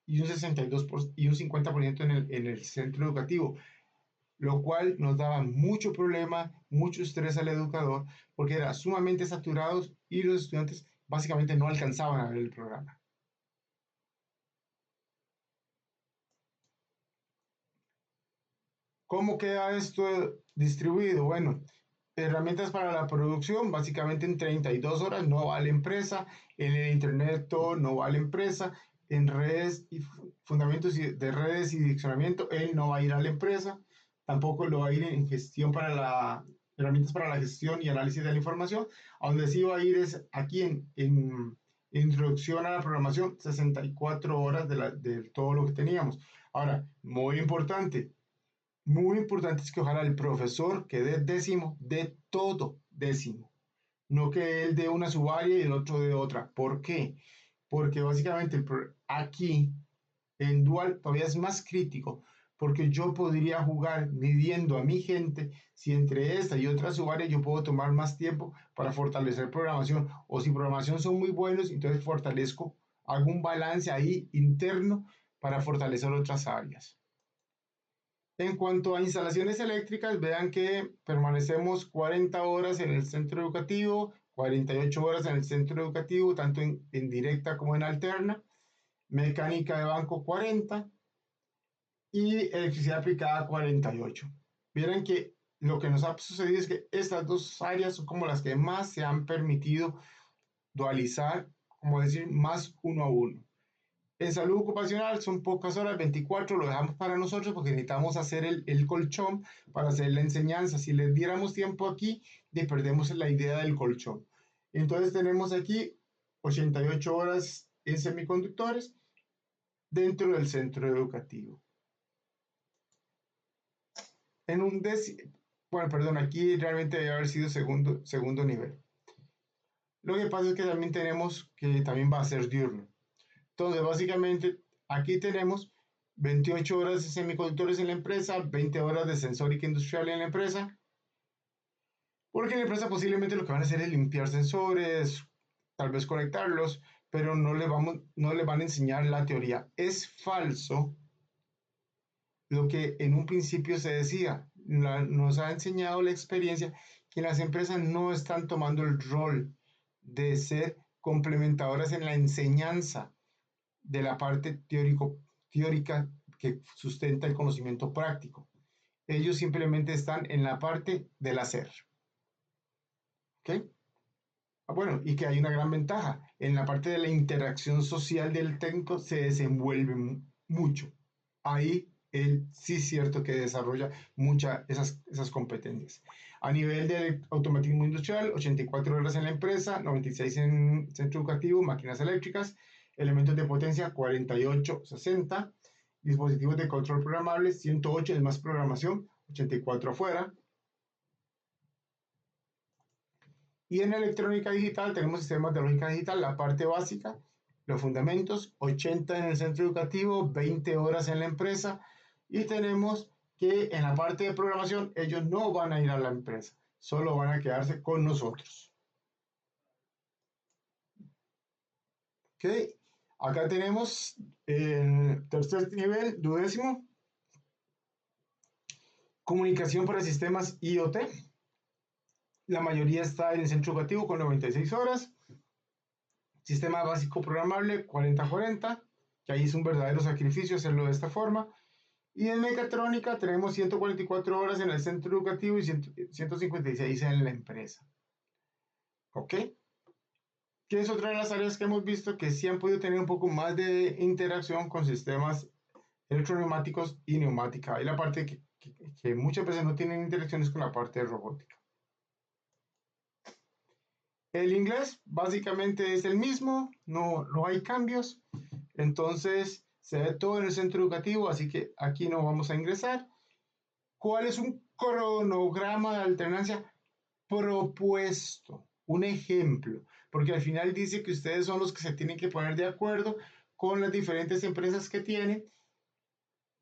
y un 62% y un 50% en el centro educativo, lo cual nos daba mucho problema, mucho estrés al educador, porque era sumamente saturados y los estudiantes básicamente no alcanzaban a ver el programa. ¿Cómo queda esto distribuido? Bueno, herramientas para la producción, básicamente en 32 horas no va a la empresa, en el Internet todo no va a la empresa, en redes y fundamentos de redes y diccionamiento, él no va a ir a la empresa, tampoco lo va a ir en gestión herramientas para la gestión y análisis de la información, a donde sí va a ir es aquí en introducción a la programación, 64 horas de todo lo que teníamos. Ahora, muy importante es que ojalá el profesor que dé décimo, dé todo décimo, no que él dé una subárea y el otro de otra. ¿Por qué? Porque básicamente aquí en Dual todavía es más crítico, porque yo podría jugar midiendo a mi gente si entre esta y otra subárea yo puedo tomar más tiempo para fortalecer programación, o si programación son muy buenos, entonces fortalezco, hago un balance ahí interno para fortalecer otras áreas. En cuanto a instalaciones eléctricas, vean que permanecemos 40 horas en el centro educativo, 48 horas en el centro educativo, tanto en directa como en alterna, mecánica de banco 40 y electricidad aplicada 48. Vieran que lo que nos ha sucedido es que estas dos áreas son como las que más se han permitido dualizar, como decir, más uno a uno. En salud ocupacional son pocas horas, 24, lo dejamos para nosotros porque necesitamos hacer el colchón para hacer la enseñanza. Si les diéramos tiempo aquí, le perdemos la idea del colchón. Entonces tenemos aquí 88 horas en semiconductores dentro del centro educativo. En un bueno, perdón, aquí realmente debe haber sido segundo nivel. Lo que pasa es que también tenemos que también va a ser diurno. Entonces, básicamente, aquí tenemos 28 horas de semiconductores en la empresa, 20 horas de sensórica industrial en la empresa, porque en la empresa posiblemente lo que van a hacer es limpiar sensores, tal vez conectarlos, pero no le van a enseñar la teoría. Es falso lo que en un principio se decía. Nos ha enseñado la experiencia que las empresas no están tomando el rol de ser complementadoras en la enseñanza de la parte teórica que sustenta el conocimiento práctico. Ellos simplemente están en la parte del hacer. ¿Ok? Bueno, y que hay una gran ventaja. En la parte de la interacción social del técnico se desenvuelve mucho. Ahí él sí es cierto que desarrolla muchas esas competencias. A nivel de automatismo industrial, 84 horas en la empresa, 96 en centro educativo, máquinas eléctricas, elementos de potencia 48, 60, dispositivos de control programables 108 es más programación, 84 afuera. Y en electrónica digital tenemos sistemas de lógica digital, la parte básica, los fundamentos, 80 en el centro educativo, 20 horas en la empresa. Y tenemos que en la parte de programación ellos no van a ir a la empresa, solo van a quedarse con nosotros. ¿Ok? Acá tenemos el tercer nivel, duodécimo, comunicación para sistemas IoT. La mayoría está en el centro educativo con 96 horas. Sistema básico programable 40-40, que ahí es un verdadero sacrificio hacerlo de esta forma. Y en mecatrónica tenemos 144 horas en el centro educativo y 156 en la empresa. ¿Ok? Que es otra de las áreas que hemos visto que sí han podido tener un poco más de interacción con sistemas electroneumáticos y neumática. Hay la parte que muchas veces no tienen interacciones con la parte de robótica. El inglés básicamente es el mismo, no hay cambios. Entonces, se ve todo en el centro educativo, así que aquí no vamos a ingresar. ¿Cuál es un cronograma de alternancia propuesto? Un ejemplo, porque al final dice que ustedes son los que se tienen que poner de acuerdo con las diferentes empresas que tienen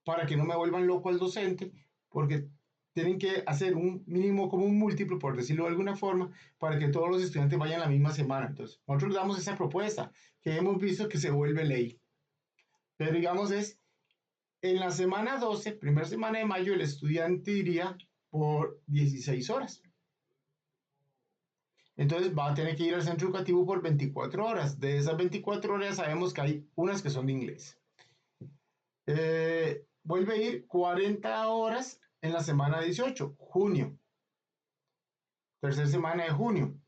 para que no me vuelvan loco al docente, porque tienen que hacer un mínimo común múltiplo, por decirlo de alguna forma, para que todos los estudiantes vayan la misma semana. Entonces, nosotros damos esa propuesta que hemos visto que se vuelve ley. Pero digamos es, en la semana 12, primera semana de mayo, el estudiante iría por 16 horas. Entonces va a tener que ir al centro educativo por 24 horas. De esas 24 horas sabemos que hay unas que son de inglés. Vuelve a ir 40 horas en la semana 18, junio, tercera semana de junio.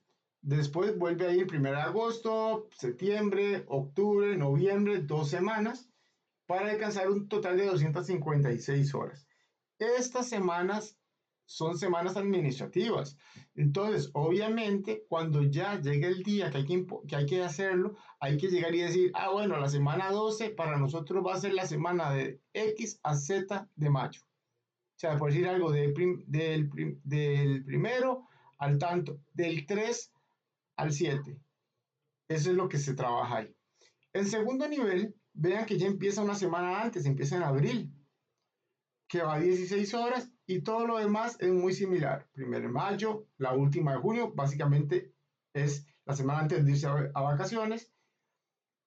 Después vuelve a ir 1 de agosto, septiembre, octubre, noviembre, 2 semanas, para alcanzar un total de 256 horas. Estas semanas son semanas administrativas. Entonces, obviamente, cuando ya llegue el día que hay que hacerlo, hay que llegar y decir, ah, bueno, la semana 12 para nosotros va a ser la semana de X a Z de mayo. O sea, por decir algo, del primero al tanto, del 3 al 7. Eso es lo que se trabaja ahí. El segundo nivel, vean que ya empieza una semana antes, empieza en abril, que va a 16 horas y todo lo demás es muy similar. 1 de mayo, la última de junio, básicamente es la semana antes de irse a vacaciones.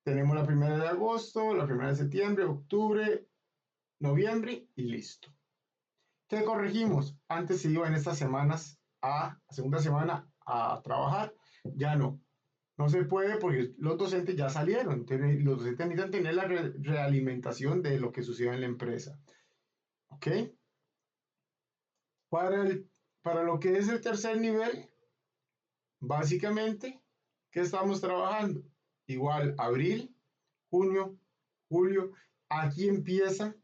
Tenemos la 1 de agosto, la 1 de septiembre, octubre, noviembre y listo. ¿Qué corregimos? Antes se iba en estas semanas a segunda semana a trabajar, ya no. No se puede porque los docentes ya salieron. Los docentes necesitan tener la realimentación de lo que sucede en la empresa. ¿Ok? Para, para lo que es el tercer nivel, básicamente, ¿qué estamos trabajando? Igual, abril, junio, julio. Aquí empieza,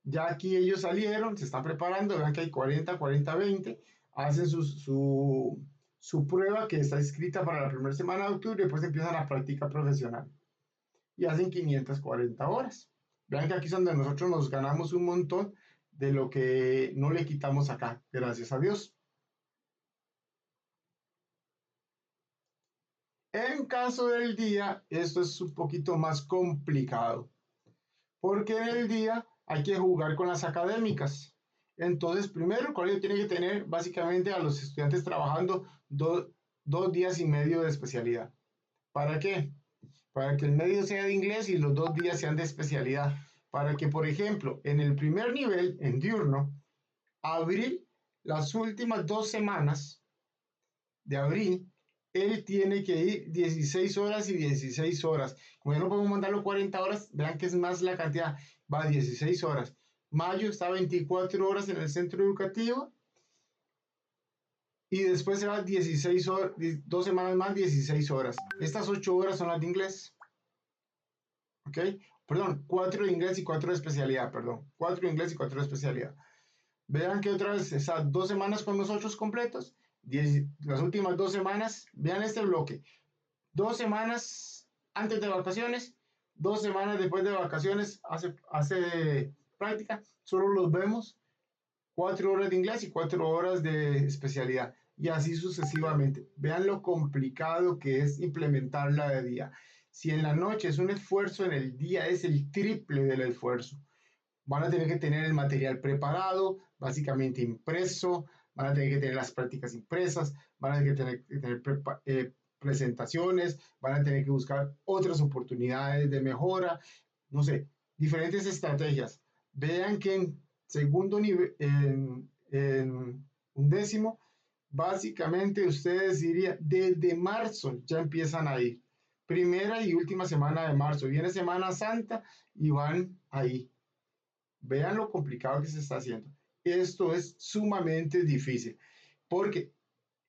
ya aquí ellos salieron, se están preparando, vean que hay 40, 40, 20, hacen su prueba que está escrita para la primera semana de octubre y después empiezan la práctica profesional y hacen 540 horas. Vean que aquí es donde nosotros nos ganamos un montón de lo que no le quitamos acá, gracias a Dios. En caso del día, esto es un poquito más complicado, porque en el día hay que jugar con las académicas. Entonces, primero el colegio tiene que tener básicamente a los estudiantes trabajando 2 días y medio de especialidad. ¿Para qué? Para que el medio sea de inglés y los 2 días sean de especialidad. Para que, por ejemplo, en el primer nivel, en diurno, abril, las últimas 2 semanas de abril, él tiene que ir 16 horas y 16 horas. Como ya no podemos mandarlo 40 horas, vean que es más la cantidad, va a 16 horas. Mayo está 24 horas en el centro educativo y después se va 16 horas, 2 semanas más, 16 horas. Estas 8 horas son las de inglés. ¿Ok? Perdón, 4 de inglés y 4 de especialidad, perdón. 4 de inglés y 4 de especialidad. Vean que otra vez esas 2 semanas con nosotros completos, las últimas 2 semanas, vean este bloque, 2 semanas antes de vacaciones, 2 semanas después de vacaciones, hace práctica, solo los vemos 4 horas de inglés y 4 horas de especialidad, y así sucesivamente. Vean lo complicado que es implementarla de día. Si en la noche es un esfuerzo, en el día es el triple del esfuerzo. Van a tener que tener el material preparado, básicamente impreso, van a tener que tener las prácticas impresas, van a tener que tener presentaciones, van a tener que buscar otras oportunidades de mejora, no sé, diferentes estrategias. Vean que en segundo nivel, en undécimo, básicamente ustedes dirían, desde marzo ya empiezan a ir. Primera y última semana de marzo, viene Semana Santa y van ahí. Vean lo complicado que se está haciendo. Esto es sumamente difícil porque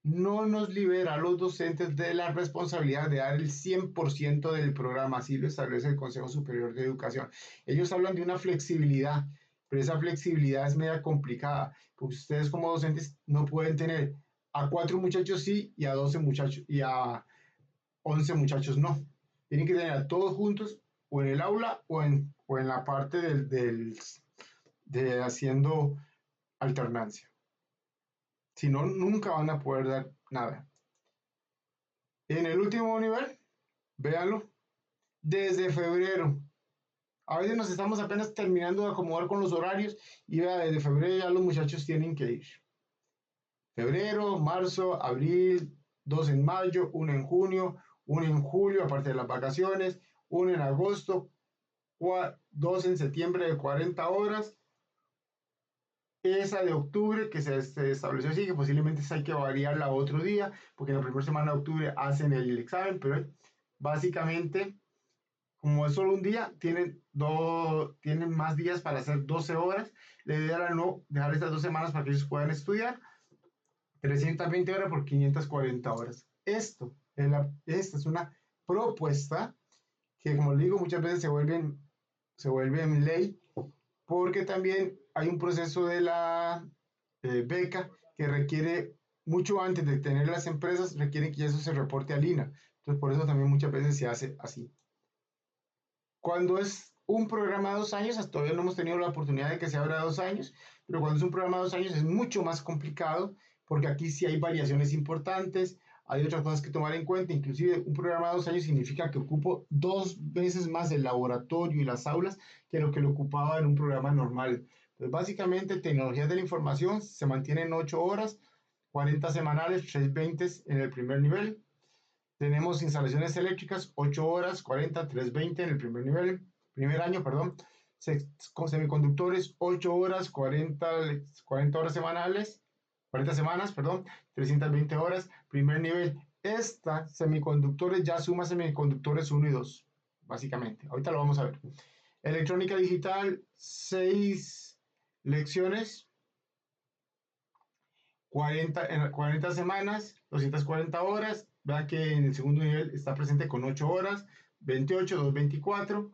no nos libera a los docentes de la responsabilidad de dar el 100% del programa, así lo establece el Consejo Superior de Educación. Ellos hablan de una flexibilidad, pero esa flexibilidad es media complicada, porque ustedes como docentes no pueden tener a 4 muchachos sí y a 12 muchachos y a 11 muchachos no. Tienen que tener a todos juntos o en el aula o en la parte de haciendo alternancia. Si no, nunca van a poder dar nada. En el último nivel, véanlo, desde febrero. A veces nos estamos apenas terminando de acomodar con los horarios y vea, desde febrero ya los muchachos tienen que ir. Febrero, marzo, abril, 2 en mayo, 1 en junio, 1 en julio, aparte de las vacaciones, 1 en agosto, 2 en septiembre de 40 horas, esa de octubre que se estableció así, que posiblemente hay que variarla otro día, porque en la primera semana de octubre hacen el examen, pero básicamente, como es solo un día, tienen más días para hacer 12 horas. La idea era no dejar estas 2 semanas para que ellos puedan estudiar, 320 horas por 540 horas. Esta es una propuesta que, como le digo, muchas veces se vuelven ley porque también hay un proceso de la beca que requiere, mucho antes de tener las empresas, requieren que eso se reporte al INAH. Entonces, por eso también muchas veces se hace así. Cuando es un programa de 2 años, hasta todavía no hemos tenido la oportunidad de que se abra 2 años, pero cuando es un programa de 2 años es mucho más complicado porque aquí sí hay variaciones importantes, hay otras cosas que tomar en cuenta, inclusive un programa de 2 años significa que ocupo 2 veces más el laboratorio y las aulas que lo que lo ocupaba en un programa normal. Entonces, básicamente, tecnologías de la información se mantienen 8 horas, 40 semanales, 320 en el primer nivel. Tenemos instalaciones eléctricas, 8 horas, 40, 320 en el primer nivel, primer año, perdón. Con semiconductores, 8 horas, 40 horas semanales, 40 semanas, perdón, 320 horas, primer nivel. Esta semiconductores ya suma semiconductores 1 y 2, básicamente. Ahorita lo vamos a ver. Electrónica digital, 6 lecciones, 40 semanas, 240 horas. Vean que en el segundo nivel está presente con 8 horas, 28, 2, 24.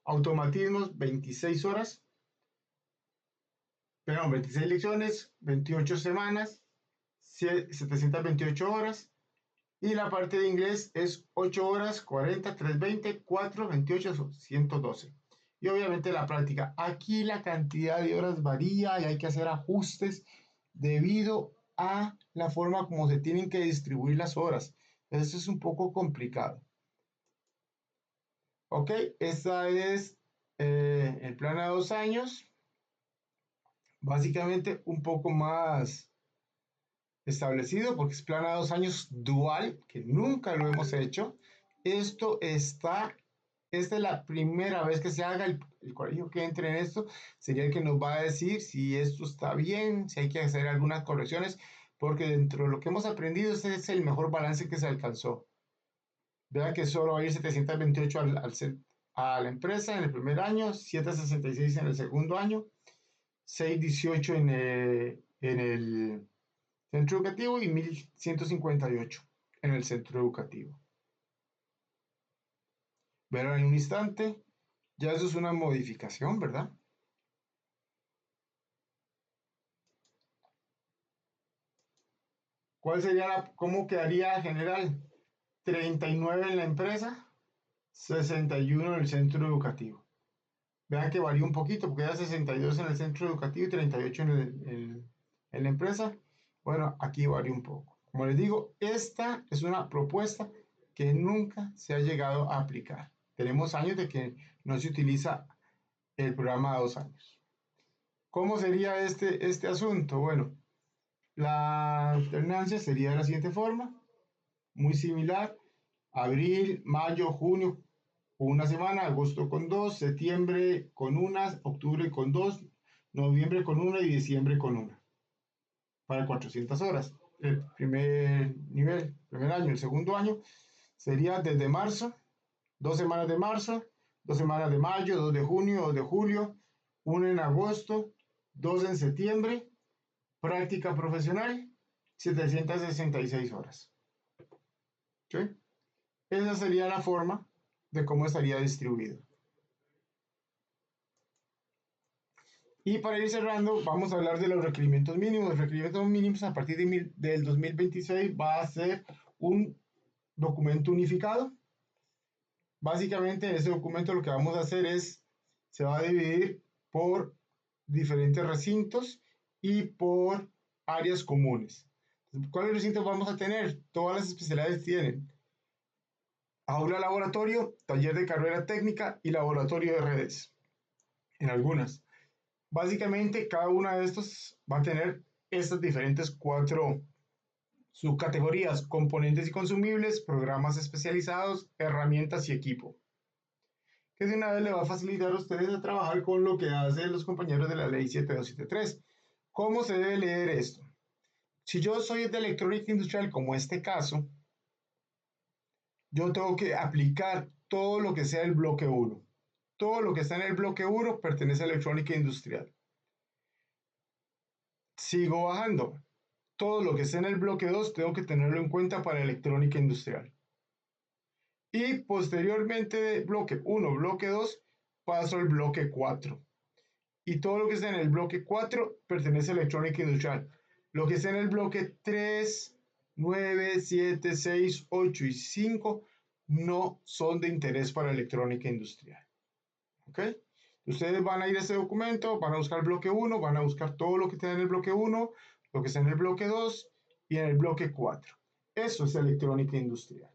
Automatismos, 26 horas. Perdón, 26 lecciones, 28 semanas, 728 horas. Y la parte de inglés es 8 horas, 40, 320, 4, 28, 112. Y obviamente la práctica. Aquí la cantidad de horas varía y hay que hacer ajustes debido a la forma como se tienen que distribuir las horas. Eso es un poco complicado. Ok, esta es el plan a 2 años. Básicamente un poco más establecido porque es plan a 2 años dual, que nunca lo hemos hecho. Esta es la primera vez que se haga. El colegio que entre en esto sería el que nos va a decir si esto está bien, si hay que hacer algunas correcciones, porque dentro de lo que hemos aprendido, este es el mejor balance que se alcanzó. Vean que solo va a ir 728 a la empresa en el primer año, 766 en el segundo año, 618 en el centro educativo y 1158 en el centro educativo. Verán en un instante, ya eso es una modificación, ¿verdad? ¿Cuál sería cómo quedaría general? 39 en la empresa, 61 en el centro educativo. Vean que varía un poquito, porque era 62 en el centro educativo y 38 en la empresa. Bueno, aquí varía un poco. Como les digo, esta es una propuesta que nunca se ha llegado a aplicar. Tenemos años de que no se utiliza el programa a 2 años. ¿Cómo sería este asunto? Bueno, la alternancia sería de la siguiente forma, muy similar. Abril, mayo, junio con una semana, agosto con dos, septiembre con una, octubre con dos, noviembre con una y diciembre con una. Para 400 horas. El primer nivel, primer año. El segundo año sería desde marzo, 2 semanas de marzo, 2 semanas de mayo, 2 de junio, 2 de julio, una en agosto, 2 en septiembre, práctica profesional, 766 horas. ¿Sí? Esa sería la forma de cómo estaría distribuido. Y para ir cerrando, vamos a hablar de los requerimientos mínimos. Los requerimientos mínimos a partir del 2026 va a ser un documento unificado. Básicamente, en ese documento lo que vamos a hacer es, se va a dividir por diferentes recintos y por áreas comunes. ¿Cuáles recintos vamos a tener? Todas las especialidades tienen aula laboratorio, taller de carrera técnica y laboratorio de redes, en algunas. Básicamente, cada una de estos va a tener estas diferentes 4 subcategorías: componentes y consumibles, programas especializados, herramientas y equipo. Que de una vez le va a facilitar a ustedes a trabajar con lo que hacen los compañeros de la ley 7273. ¿Cómo se debe leer esto? Si yo soy de electrónica industrial, como este caso, yo tengo que aplicar todo lo que sea el bloque 1. Todo lo que está en el bloque 1 pertenece a electrónica industrial. Sigo bajando. Todo lo que esté en el bloque 2 tengo que tenerlo en cuenta para electrónica industrial. Y posteriormente de bloque 1, bloque 2, paso al bloque 4. Y todo lo que esté en el bloque 4 pertenece a electrónica industrial. Lo que esté en el bloque 3, 9, 7, 6, 8 y 5 no son de interés para electrónica industrial. ¿Ok? Ustedes van a ir a este documento, van a buscar el bloque 1, van a buscar todo lo que está en el bloque 1, lo que está en el bloque 2 y en el bloque 4. Eso es electrónica industrial.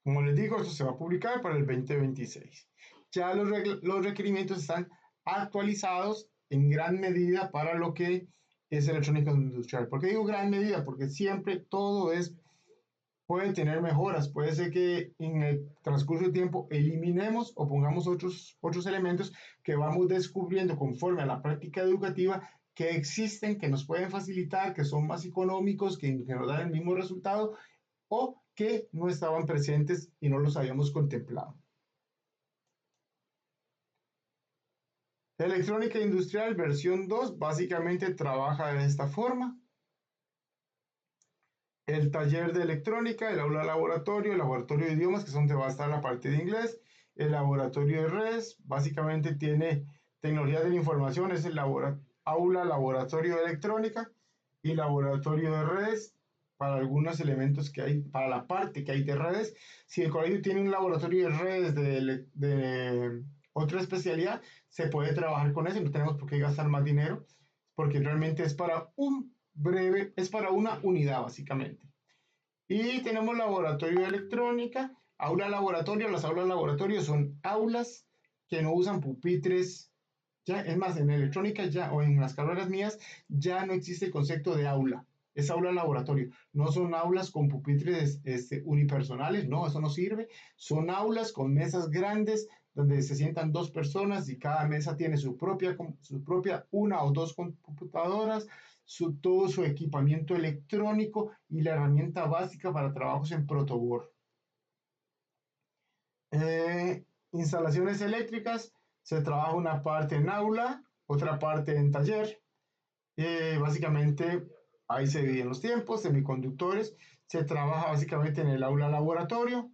Como les digo, esto se va a publicar para el 2026. Ya los requerimientos están actualizados en gran medida para lo que es electrónica industrial. ¿Por qué digo gran medida? Porque siempre todo es puede tener mejoras. Puede ser que en el transcurso del tiempo eliminemos o pongamos otros elementos que vamos descubriendo conforme a la práctica educativa que existen, que nos pueden facilitar, que son más económicos, que nos dan el mismo resultado o que no estaban presentes y no los habíamos contemplado. Electrónica industrial versión 2 básicamente trabaja de esta forma. El taller de electrónica, el aula laboratorio, el laboratorio de idiomas, que es donde va a estar la parte de inglés, el laboratorio de redes, básicamente tiene tecnología de la información, es el aula laboratorio de electrónica y laboratorio de redes para algunos elementos que hay, para la parte que hay de redes. Si el colegio tiene un laboratorio de redes de otra especialidad, se puede trabajar con eso, no tenemos por qué gastar más dinero, porque realmente es para es para una unidad básicamente. Y tenemos laboratorio de electrónica, aula laboratorio. Las aulas laboratorio son aulas que no usan pupitres. Ya, es más, en electrónica ya, o en las carreras mías, ya no existe el concepto de aula. Es aula laboratorio. No son aulas con pupitres unipersonales, no, eso no sirve. Son aulas con mesas grandes donde se sientan dos personas y cada mesa tiene su propia una o dos computadoras, todo su equipamiento electrónico y la herramienta básica para trabajos en protoboard. Instalaciones eléctricas, se trabaja una parte en aula, otra parte en taller. Básicamente ahí se dividen los tiempos, semiconductores, se trabaja básicamente en el aula laboratorio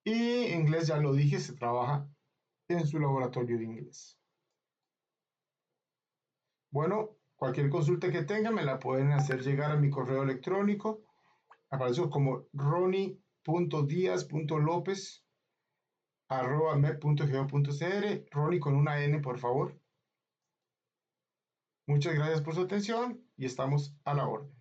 y inglés, ya lo dije, se trabaja en su laboratorio de inglés. Bueno, cualquier consulta que tengan me la pueden hacer llegar a mi correo electrónico. Aparezco como roni.diaz.lopez@mep.go.cr, Ronnie con una N, por favor. Muchas gracias por su atención y estamos a la orden.